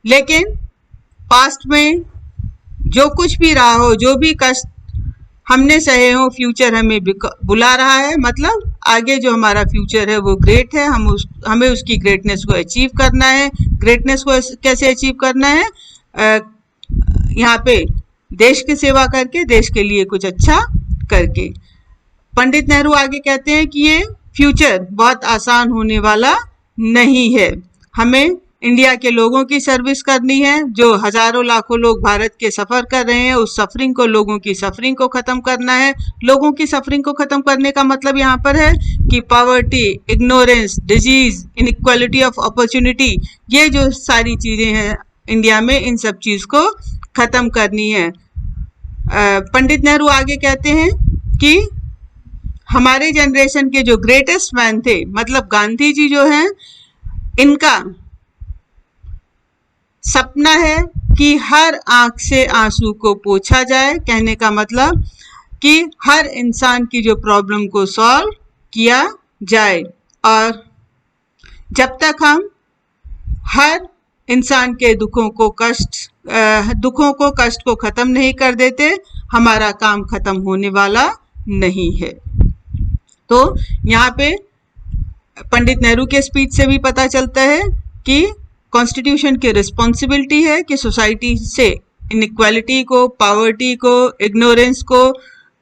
लेकिन पास्ट में जो कुछ भी रहा हो, जो भी कष्ट हमने सहे हो, फ्यूचर हमें बुला रहा है। मतलब आगे जो हमारा फ्यूचर है वो ग्रेट है, हमें उसकी ग्रेटनेस को अचीव करना है। ग्रेटनेस को कैसे अचीव करना है? यहाँ पे देश की सेवा करके, देश के लिए कुछ अच्छा करके। पंडित नेहरू आगे कहते हैं कि ये फ्यूचर बहुत आसान होने वाला नहीं है, हमें इंडिया के लोगों की सर्विस करनी है। जो हजारों लाखों लोग भारत के सफर कर रहे हैं, उस सफरिंग को, लोगों की सफरिंग को खत्म करना है। लोगों की सफरिंग को खत्म करने का मतलब यहाँ पर है कि poverty, ignorance, disease, inequality of opportunity, ये जो सारी चीजें हैं इंडिया में, इन सब चीज को खत्म करनी है। पंडित नेहरू आगे कहते हैं कि हमारे जनरेशन के जो ग्रेटेस्ट मैन थे, मतलब गांधी जी जो हैं, इनका सपना है कि हर आंख से आंसू को पोंछा जाए। कहने का मतलब कि हर इंसान की जो प्रॉब्लम को सॉल्व किया जाए, और जब तक हम हर इंसान के दुखों को कष्ट को खत्म नहीं कर देते, हमारा काम खत्म होने वाला नहीं है। तो यहाँ पे पंडित नेहरू के स्पीच से भी पता चलता है कि कॉन्स्टिट्यूशन की रिस्पॉन्सिबिलिटी है कि सोसाइटी से इनइक्वालिटी को, पॉवर्टी को, इग्नोरेंस को,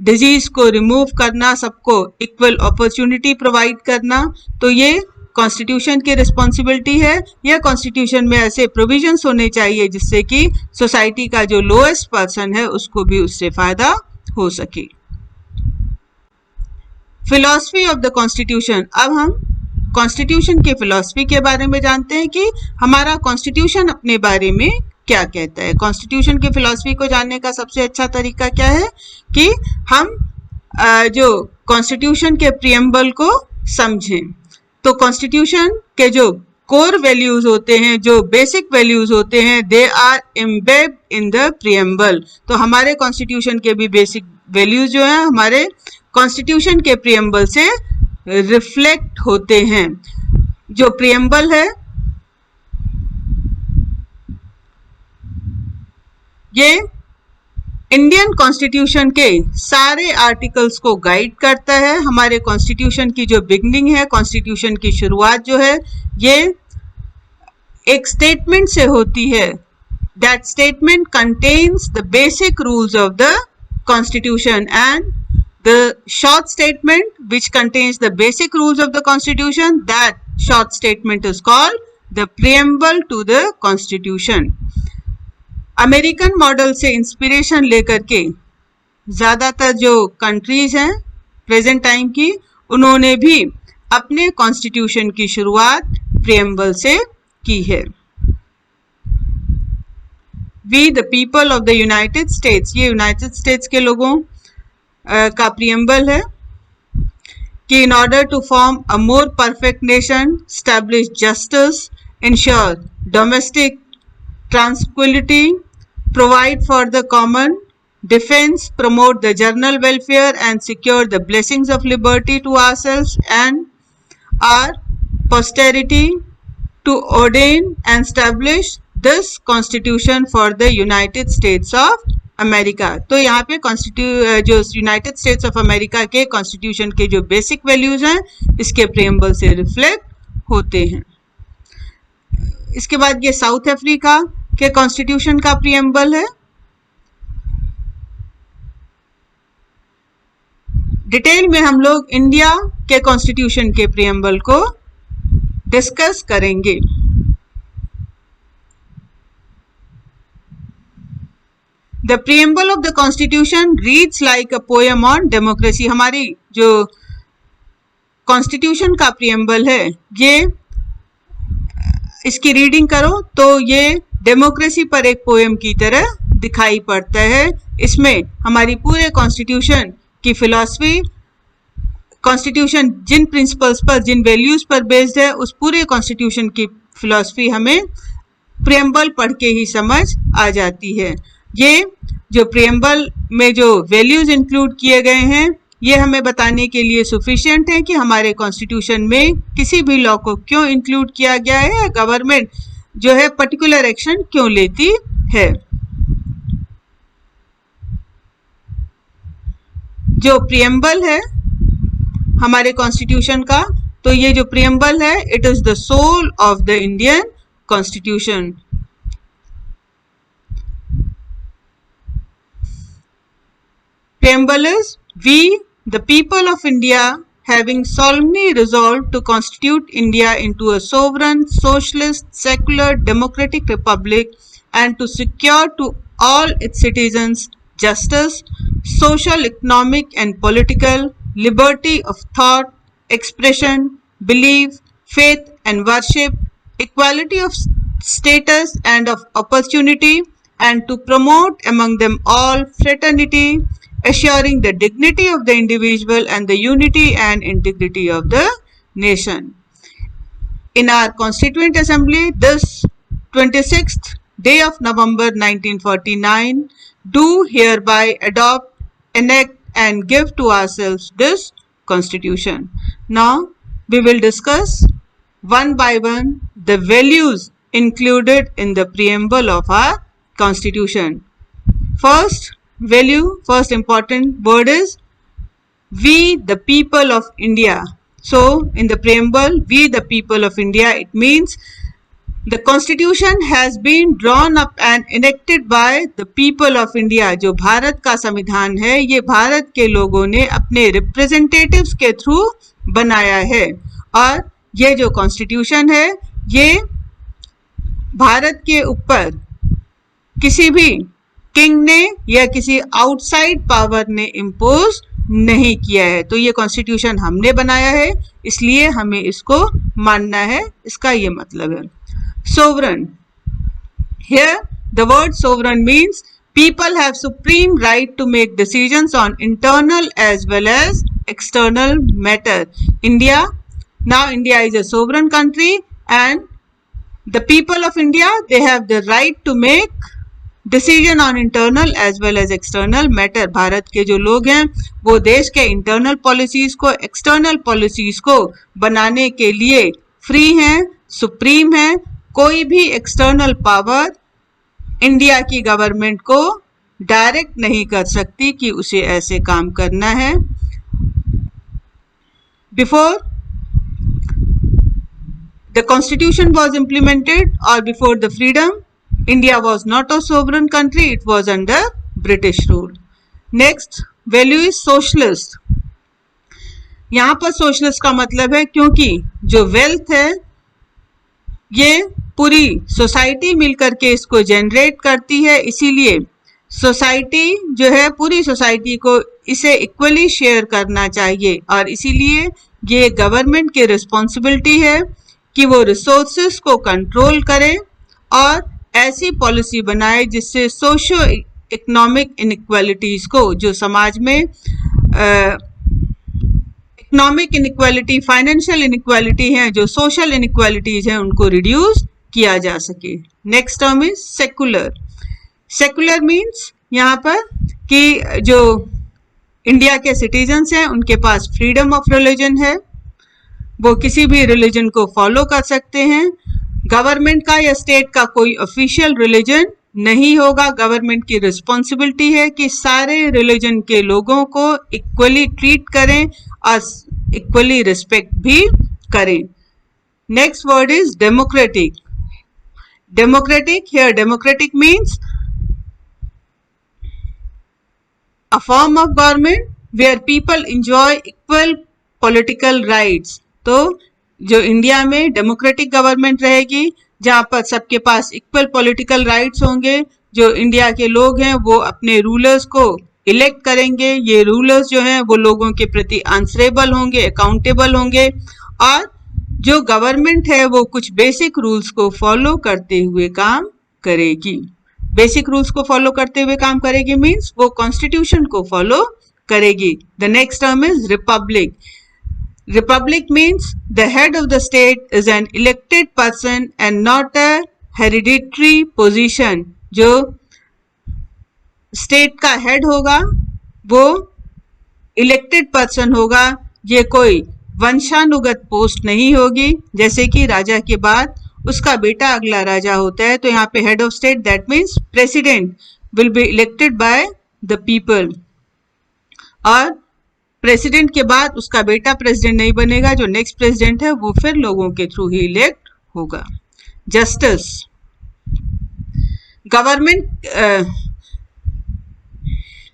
डिजीज को रिमूव करना, सबको इक्वल अपॉर्चुनिटी प्रोवाइड करना। तो ये कॉन्स्टिट्यूशन की रिस्पॉन्सिबिलिटी है। यह कॉन्स्टिट्यूशन में ऐसे प्रोविजंस होने चाहिए जिससे कि सोसाइटी का जो लोएस्ट पर्सन है उसको भी उससे फायदा हो सके। Philosophy of the constitution. अब हम कॉन्स्टिट्यूशन के फिलॉसफी के बारे में जानते हैं कि हमारा कॉन्स्टिट्यूशन अपने बारे में क्या कहता है। कॉन्स्टिट्यूशन की फिलॉसफी को जानने का सबसे अच्छा तरीका क्या है कि हम जो कॉन्स्टिट्यूशन के प्रियम्बल को समझें। तो कॉन्स्टिट्यूशन के जो कोर वैल्यूज होते हैं, जो बेसिक वैल्यूज होते हैं, they are embed in the preamble. तो हमारे कॉन्स्टिट्यूशन के भी बेसिक वैल्यूज जो हैं हमारे कॉन्स्टिट्यूशन के प्रियम्बल से रिफ्लेक्ट होते हैं। जो प्रियम्बल है ये इंडियन कॉन्स्टिट्यूशन के सारे आर्टिकल्स को गाइड करता है। हमारे कॉन्स्टिट्यूशन की जो बिगनिंग है, कॉन्स्टिट्यूशन की शुरुआत जो है, ये एक स्टेटमेंट से होती है। That statement contains the basic rules of the constitution, and the short statement which contains the basic rules of the constitution, that short statement is called the preamble to the constitution. American model से inspiration लेकर के ज़्यादातर जो countries हैं present time की, उन्होंने भी अपने कॉन्स्टिट्यूशन की शुरुआत प्रियम्बल से की है। We the people of the United States, ये यूनाइटेड स्टेट्स के लोगों का प्रियम्बल है कि in order to form a more perfect nation, establish justice, ensure domestic tranquility, provide for the common defense, promote the general welfare and secure the blessings of liberty to ourselves and our posterity, to ordain and establish this constitution for the United States of America. तो यहाँ पे जो United states of America के constitution के जो basic values हैं इसके preamble से रिफ्लेक्ट होते हैं। इसके बाद ये साउथ अफ्रीका, 'के कॉन्स्टिट्यूशन का प्रियम्बल है। डिटेल में हम लोग इंडिया के कॉन्स्टिट्यूशन के प्रियम्बल को डिस्कस करेंगे। The preamble of the Constitution reads like a poem on democracy। हमारी जो कॉन्स्टिट्यूशन का प्रियम्बल है, ये इसकी रीडिंग करो तो ये डेमोक्रेसी पर एक पोएम की तरह दिखाई पड़ता है। इसमें हमारी पूरे कॉन्स्टिट्यूशन की फिलॉसफी, कॉन्स्टिट्यूशन जिन प्रिंसिपल्स पर, जिन वैल्यूज पर बेस्ड है, उस पूरे कॉन्स्टिट्यूशन की फिलॉसफी हमें प्रियम्बल पढ़ के ही समझ आ जाती है। ये जो प्रियम्बल में जो वैल्यूज इंक्लूड किए गए हैं, ये हमें बताने के लिए सफिशिएंट है कि हमारे कॉन्स्टिट्यूशन में किसी भी लॉ को क्यों इंक्लूड किया गया है, या गवर्नमेंट जो है पर्टिकुलर एक्शन क्यों लेती है। जो प्रियम्बल है हमारे कॉन्स्टिट्यूशन का, तो ये जो प्रियम्बल है, it is the soul of the Indian constitution. Preamble is, we, the people of India, having solemnly resolved to constitute India into a sovereign, socialist, secular, democratic republic, and to secure to all its citizens justice, social, economic, and political liberty of thought, expression, belief, faith, and worship, equality of status and of opportunity, and to promote among them all fraternity, assuring the dignity of the individual and the unity and integrity of the nation. In our Constituent Assembly, this 26th day of November 1949, do hereby adopt, enact, and give to ourselves this Constitution. Now, we will discuss one by one the values included in the preamble of our Constitution. First value, first important word is we the people of India. So in the preamble, we the people of India, it means the constitution has been drawn up and enacted by the people of India। जो भारत का संविधान है, ये भारत के लोगों ने अपने representatives के थ्रू बनाया है। और ये जो कॉन्स्टिट्यूशन है, ये भारत के ऊपर किसी भी किंग ने या किसी आउटसाइड पावर ने इम्पोज नहीं किया है। तो ये कॉन्स्टिट्यूशन हमने बनाया है, इसलिए हमें इसको मानना है, इसका ये मतलब है। Sovereign, here the word sovereign means people have supreme right to make decisions on internal as well as external matter. Now India is a sovereign country, and the people of India, they have the right to make decision on internal as well as external matter. Bharat के जो लोग हैं वो देश के internal policies को, external policies को बनाने के लिए फ्री हैं, सुप्रीम हैं। कोई भी एक्सटर्नल पावर इंडिया की गवर्नमेंट को डायरेक्ट नहीं कर सकती कि उसे ऐसे काम करना है। Before the constitution was implemented और before the freedom, India was not a sovereign country, it was under British rule. Next value is socialist। यहाँ पर socialist का मतलब है क्योंकि जो wealth है ये पूरी सोसाइटी मिलकर के इसको जनरेट करती है, इसीलिए सोसाइटी जो है पूरी सोसाइटी को इसे इक्वली शेयर करना चाहिए। और इसीलिए ये गवर्नमेंट की रिस्पॉन्सिबिलिटी है कि वो रिसोर्सेस को कंट्रोल करे और ऐसी पॉलिसी बनाए जिससे सोशो इकोनॉमिक इनइक्वालिटीज को, जो समाज में इकोनॉमिक इनइक्वालिटी, फाइनेंशियल इनइक्वालिटी है, जो सोशल इनइक्वालिटीज हैं, उनको रिड्यूस किया जा सके। Next term is secular. Secular means यहाँ पर कि जो इंडिया के सिटीजन्स हैं उनके पास फ्रीडम ऑफ रिलीजन है, वो किसी भी रिलीजन को फॉलो कर सकते हैं। गवर्नमेंट का या स्टेट का कोई ऑफिशियल रिलीजन नहीं होगा। गवर्नमेंट की रिस्पॉन्सिबिलिटी है कि सारे रिलीजन के लोगों को इक्वली ट्रीट करें और इक्वली रिस्पेक्ट भी करें। Next word is democratic. Democratic, here democratic means a form of government where people enjoy equal political rights. तो जो इंडिया में डेमोक्रेटिक गवर्नमेंट रहेगी जहां पर सबके पास इक्वल पॉलिटिकल राइट्स होंगे, जो इंडिया के लोग हैं वो अपने रूलर्स को इलेक्ट करेंगे, ये रूलर्स जो हैं वो लोगों के प्रति आंसरेबल होंगे, अकाउंटेबल होंगे, और जो गवर्नमेंट है वो कुछ बेसिक रूल्स को फॉलो करते हुए काम करेगी। बेसिक रूल्स को फॉलो करते हुए काम करेगी मीन्स वो कॉन्स्टिट्यूशन को फॉलो करेगी। The next term is Republic. Republic means the head of the state is an elected person and not a hereditary position। जो स्टेट का हेड होगा वो इलेक्टेड पर्सन होगा, ये कोई वंशानुगत पोस्ट नहीं होगी, जैसे कि राजा के बाद उसका बेटा अगला राजा होता है। तो यहाँ पे head of state that means president will be elected by the people, और प्रेसिडेंट के बाद उसका बेटा प्रेसिडेंट नहीं बनेगा, जो नेक्स्ट प्रेसिडेंट है वो फिर लोगों के थ्रू ही इलेक्ट होगा। Justice, government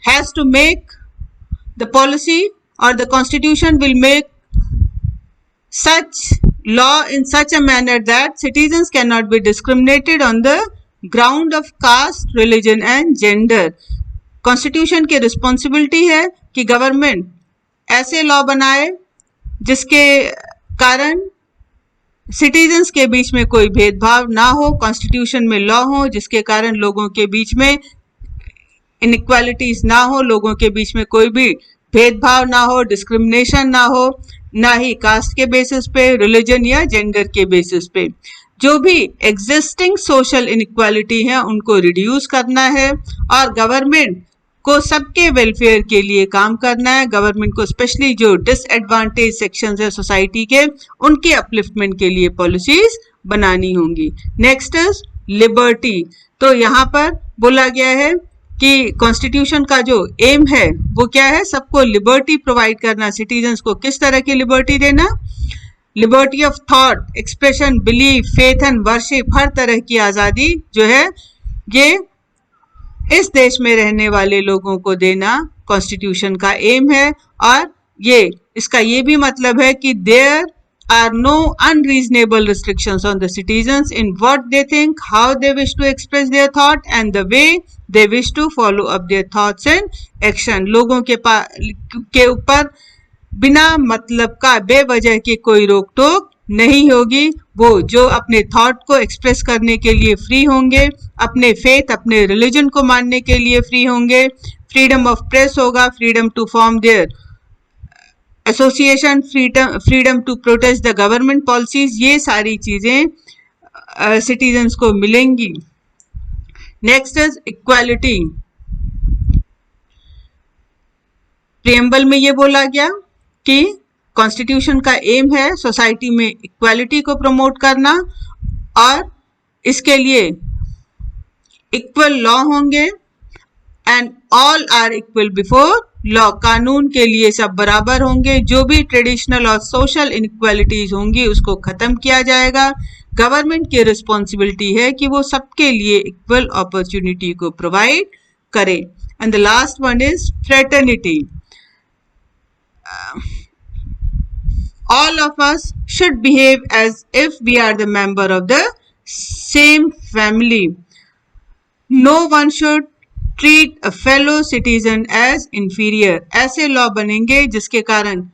has to make the policy और the constitution will make such law in such a manner that citizens cannot be discriminated on the ground of caste, religion and gender। Constitution की responsibility है कि government ऐसे law बनाए जिसके कारण citizens के बीच में कोई भेदभाव ना हो, कॉन्स्टिट्यूशन में लॉ हो जिसके कारण लोगों के बीच में इनइक्वालिटीज ना हो, लोगों के बीच में कोई भी भेदभाव ना हो, डिस्क्रिमिनेशन ना हो, ना ही कास्ट के बेसिस पे, रिलीजन या जेंडर के बेसिस पे। जो भी एग्जिस्टिंग सोशल इनइक्वालिटी है उनको रिड्यूस करना है, और गवर्नमेंट को सबके वेलफेयर के लिए काम करना है। गवर्नमेंट को स्पेशली जो डिसएडवांटेज सेक्शंस है सोसाइटी के, उनके अपलिफ्टमेंट के लिए पॉलिसीज बनानी होंगी। Next is liberty. तो यहाँ पर बोला गया है कि कॉन्स्टिट्यूशन का जो एम है वो क्या है, सबको लिबर्टी प्रोवाइड करना। सिटीजन्स को किस तरह की लिबर्टी देना, liberty of thought, expression, belief, faith and worship, हर तरह की आज़ादी जो है ये इस देश में रहने वाले लोगों को देना कॉन्स्टिट्यूशन का एम है। और ये इसका ये भी मतलब है कि there are no unreasonable restrictions on the citizens in what they think, how they wish to express their thought and the way they wish to follow up their thoughts and action। लोगों के ऊपर बिना मतलब का बेवजह की कोई रोक टोक नहीं होगी। वो जो अपने थॉट को एक्सप्रेस करने के लिए फ्री होंगे, अपने फेथ, अपने रिलीजन को मानने के लिए फ्री होंगे, फ्रीडम ऑफ प्रेस होगा, freedom to form their association, freedom to protest the government policies, ये सारी चीजें सिटीजन्स को मिलेंगी। Next is equality. प्रियम्बल में ये बोला गया कि कॉन्स्टिट्यूशन का एम है सोसाइटी में इक्वालिटी को प्रमोट करना, और इसके लिए इक्वल लॉ होंगे and all are equal before law, कानून के लिए सब बराबर होंगे। जो भी ट्रेडिशनल और सोशल इनइक्वालिटीज होंगी उसको खत्म किया जाएगा। गवर्नमेंट की रिस्पॉन्सिबिलिटी है कि वो सबके लिए इक्वल अपॉर्चुनिटी को प्रोवाइड करे। And the last one is fraternity. all of us should behave as if we are the member of the same family. No one should treat a fellow citizen as inferior। ऐसे law बनेंगे जिसके कारण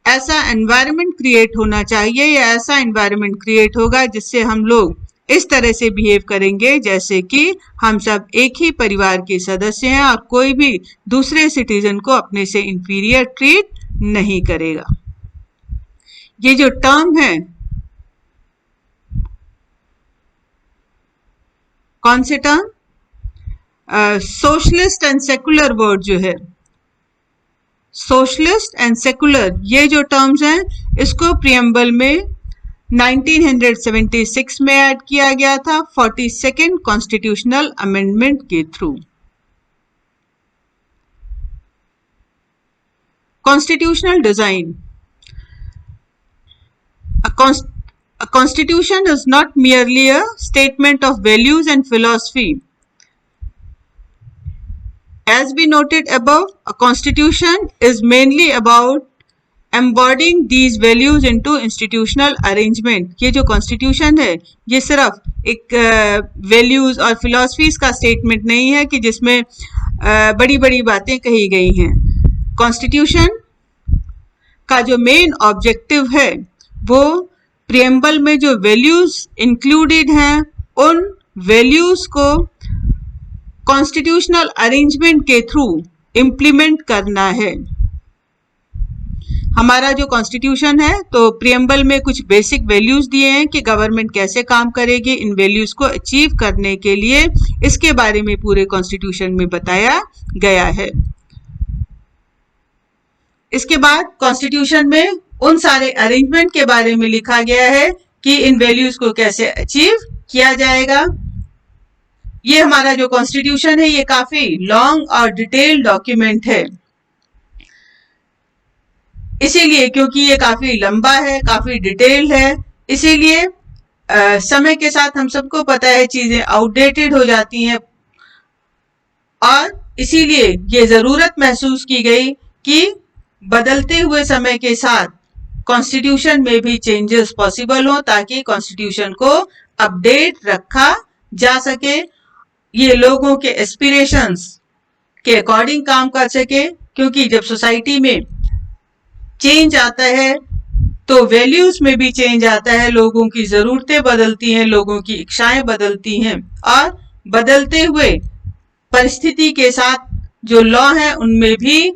ऐसा environment create होना चाहिए, या ऐसा environment create होगा जिससे हम लोग इस तरह से बिहेव करेंगे जैसे कि हम सब एक ही परिवार के सदस्य हैं, और कोई भी दूसरे सिटीजन को अपने से इंफीरियर ट्रीट नहीं करेगा। ये जो टर्म है, कौन से term, socialist and secular word जो है, सोशलिस्ट एंड सेकुलर, ये जो टर्म्स हैं इसको प्रियम्बल में 1976 में ऐड किया गया था 42nd कॉन्स्टिट्यूशनल अमेंडमेंट के through. Constitutional design. A constitution is not merely a statement of values and philosophy. As we noted above, a constitution is mainly about embodying these values into institutional arrangement. ये जो constitution है ये सिर्फ एक values और philosophies का statement नहीं है कि जिसमें बड़ी बड़ी बातें कही गई हैं. Constitution का जो मेन ऑब्जेक्टिव है वो प्रियम्बल में जो वैल्यूज इंक्लूडेड हैं उन वैल्यूज को कॉन्स्टिट्यूशनल अरेंजमेंट के थ्रू इम्प्लीमेंट करना है. हमारा जो कॉन्स्टिट्यूशन है तो प्रियम्बल में कुछ बेसिक वैल्यूज दिए हैं कि गवर्नमेंट कैसे काम करेगी. इन वैल्यूज को अचीव करने के लिए इसके बारे में पूरे कॉन्स्टिट्यूशन में बताया गया है. इसके बाद कॉन्स्टिट्यूशन में उन सारे अरेंजमेंट के बारे में लिखा गया है कि इन वैल्यूज को कैसे अचीव किया जाएगा. ये हमारा जो कॉन्स्टिट्यूशन है ये काफी लॉन्ग और डिटेल्ड डॉक्यूमेंट है. इसीलिए क्योंकि ये काफी लंबा है, काफी डिटेल्ड है, इसीलिए समय के साथ हम सबको पता है चीजें आउटडेटेड हो जाती हैं और इसीलिए ये जरूरत महसूस की गई कि बदलते हुए समय के साथ कॉन्स्टिट्यूशन में भी चेंजेस पॉसिबल हो ताकि कॉन्स्टिट्यूशन को अपडेट रखा जा सके, ये लोगों के एस्पिरेशंस के अकॉर्डिंग काम कर सके. क्योंकि जब सोसाइटी में चेंज आता है तो वैल्यूज में भी चेंज आता है, लोगों की जरूरतें बदलती हैं, लोगों की इच्छाएं बदलती हैं और बदलते हुए परिस्थिति के साथ जो लॉ है उनमें भी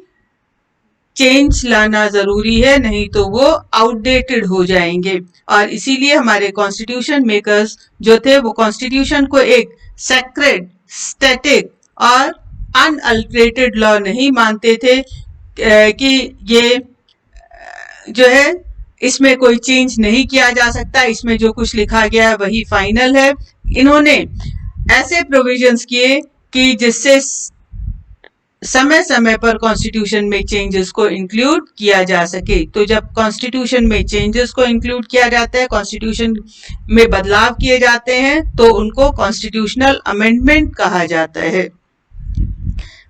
चेंज लाना जरूरी है, नहीं तो वो आउटडेटेड हो जाएंगे. और इसीलिए हमारे कॉन्स्टिट्यूशन मेकर्स जो थे वो कॉन्स्टिट्यूशन को एक सेक्रेड, स्टैटिक और अनअल्टरेटेड लॉ नहीं मानते थे कि ये जो है इसमें कोई चेंज नहीं किया जा सकता, इसमें जो कुछ लिखा गया है वही फाइनल है. इन्होंने ऐसे प्रोविजंस किए कि जिससे समय समय पर कॉन्स्टिट्यूशन में चेंजेस को इंक्लूड किया जा सके. तो जब कॉन्स्टिट्यूशन में चेंजेस को इंक्लूड किया जाता है, कॉन्स्टिट्यूशन में बदलाव किए जाते हैं तो उनको कॉन्स्टिट्यूशनल अमेंडमेंट कहा जाता है.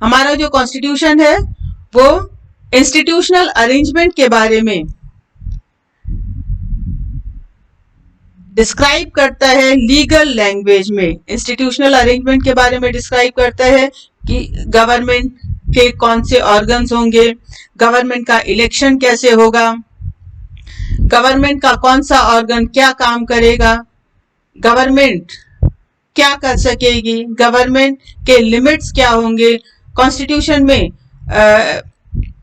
हमारा जो कॉन्स्टिट्यूशन है वो इंस्टीट्यूशनल अरेंजमेंट के बारे में डिस्क्राइब करता है लीगल लैंग्वेज में. इंस्टीट्यूशनल अरेंजमेंट के बारे में डिस्क्राइब करता है कि गवर्नमेंट के कौन से ऑर्गन्स होंगे, गवर्नमेंट का इलेक्शन कैसे होगा, गवर्नमेंट का कौन सा ऑर्गन क्या काम करेगा, गवर्नमेंट क्या कर सकेगी, गवर्नमेंट के लिमिट्स क्या होंगे. कॉन्स्टिट्यूशन में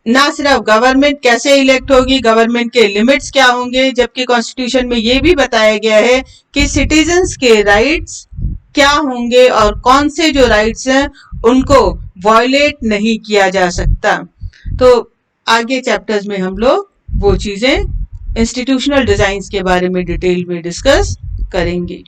ना सिर्फ गवर्नमेंट कैसे इलेक्ट होगी, गवर्नमेंट के लिमिट्स क्या होंगे, जबकि कॉन्स्टिट्यूशन में ये भी बताया गया है कि सिटीजन्स के राइट्स क्या होंगे और कौन से जो राइट्स हैं उनको वायलेट नहीं किया जा सकता. तो आगे चैप्टर्स में हम लोग वो चीजें इंस्टीट्यूशनल डिजाइन्स के बारे में डिटेल में डिस्कस करेंगे.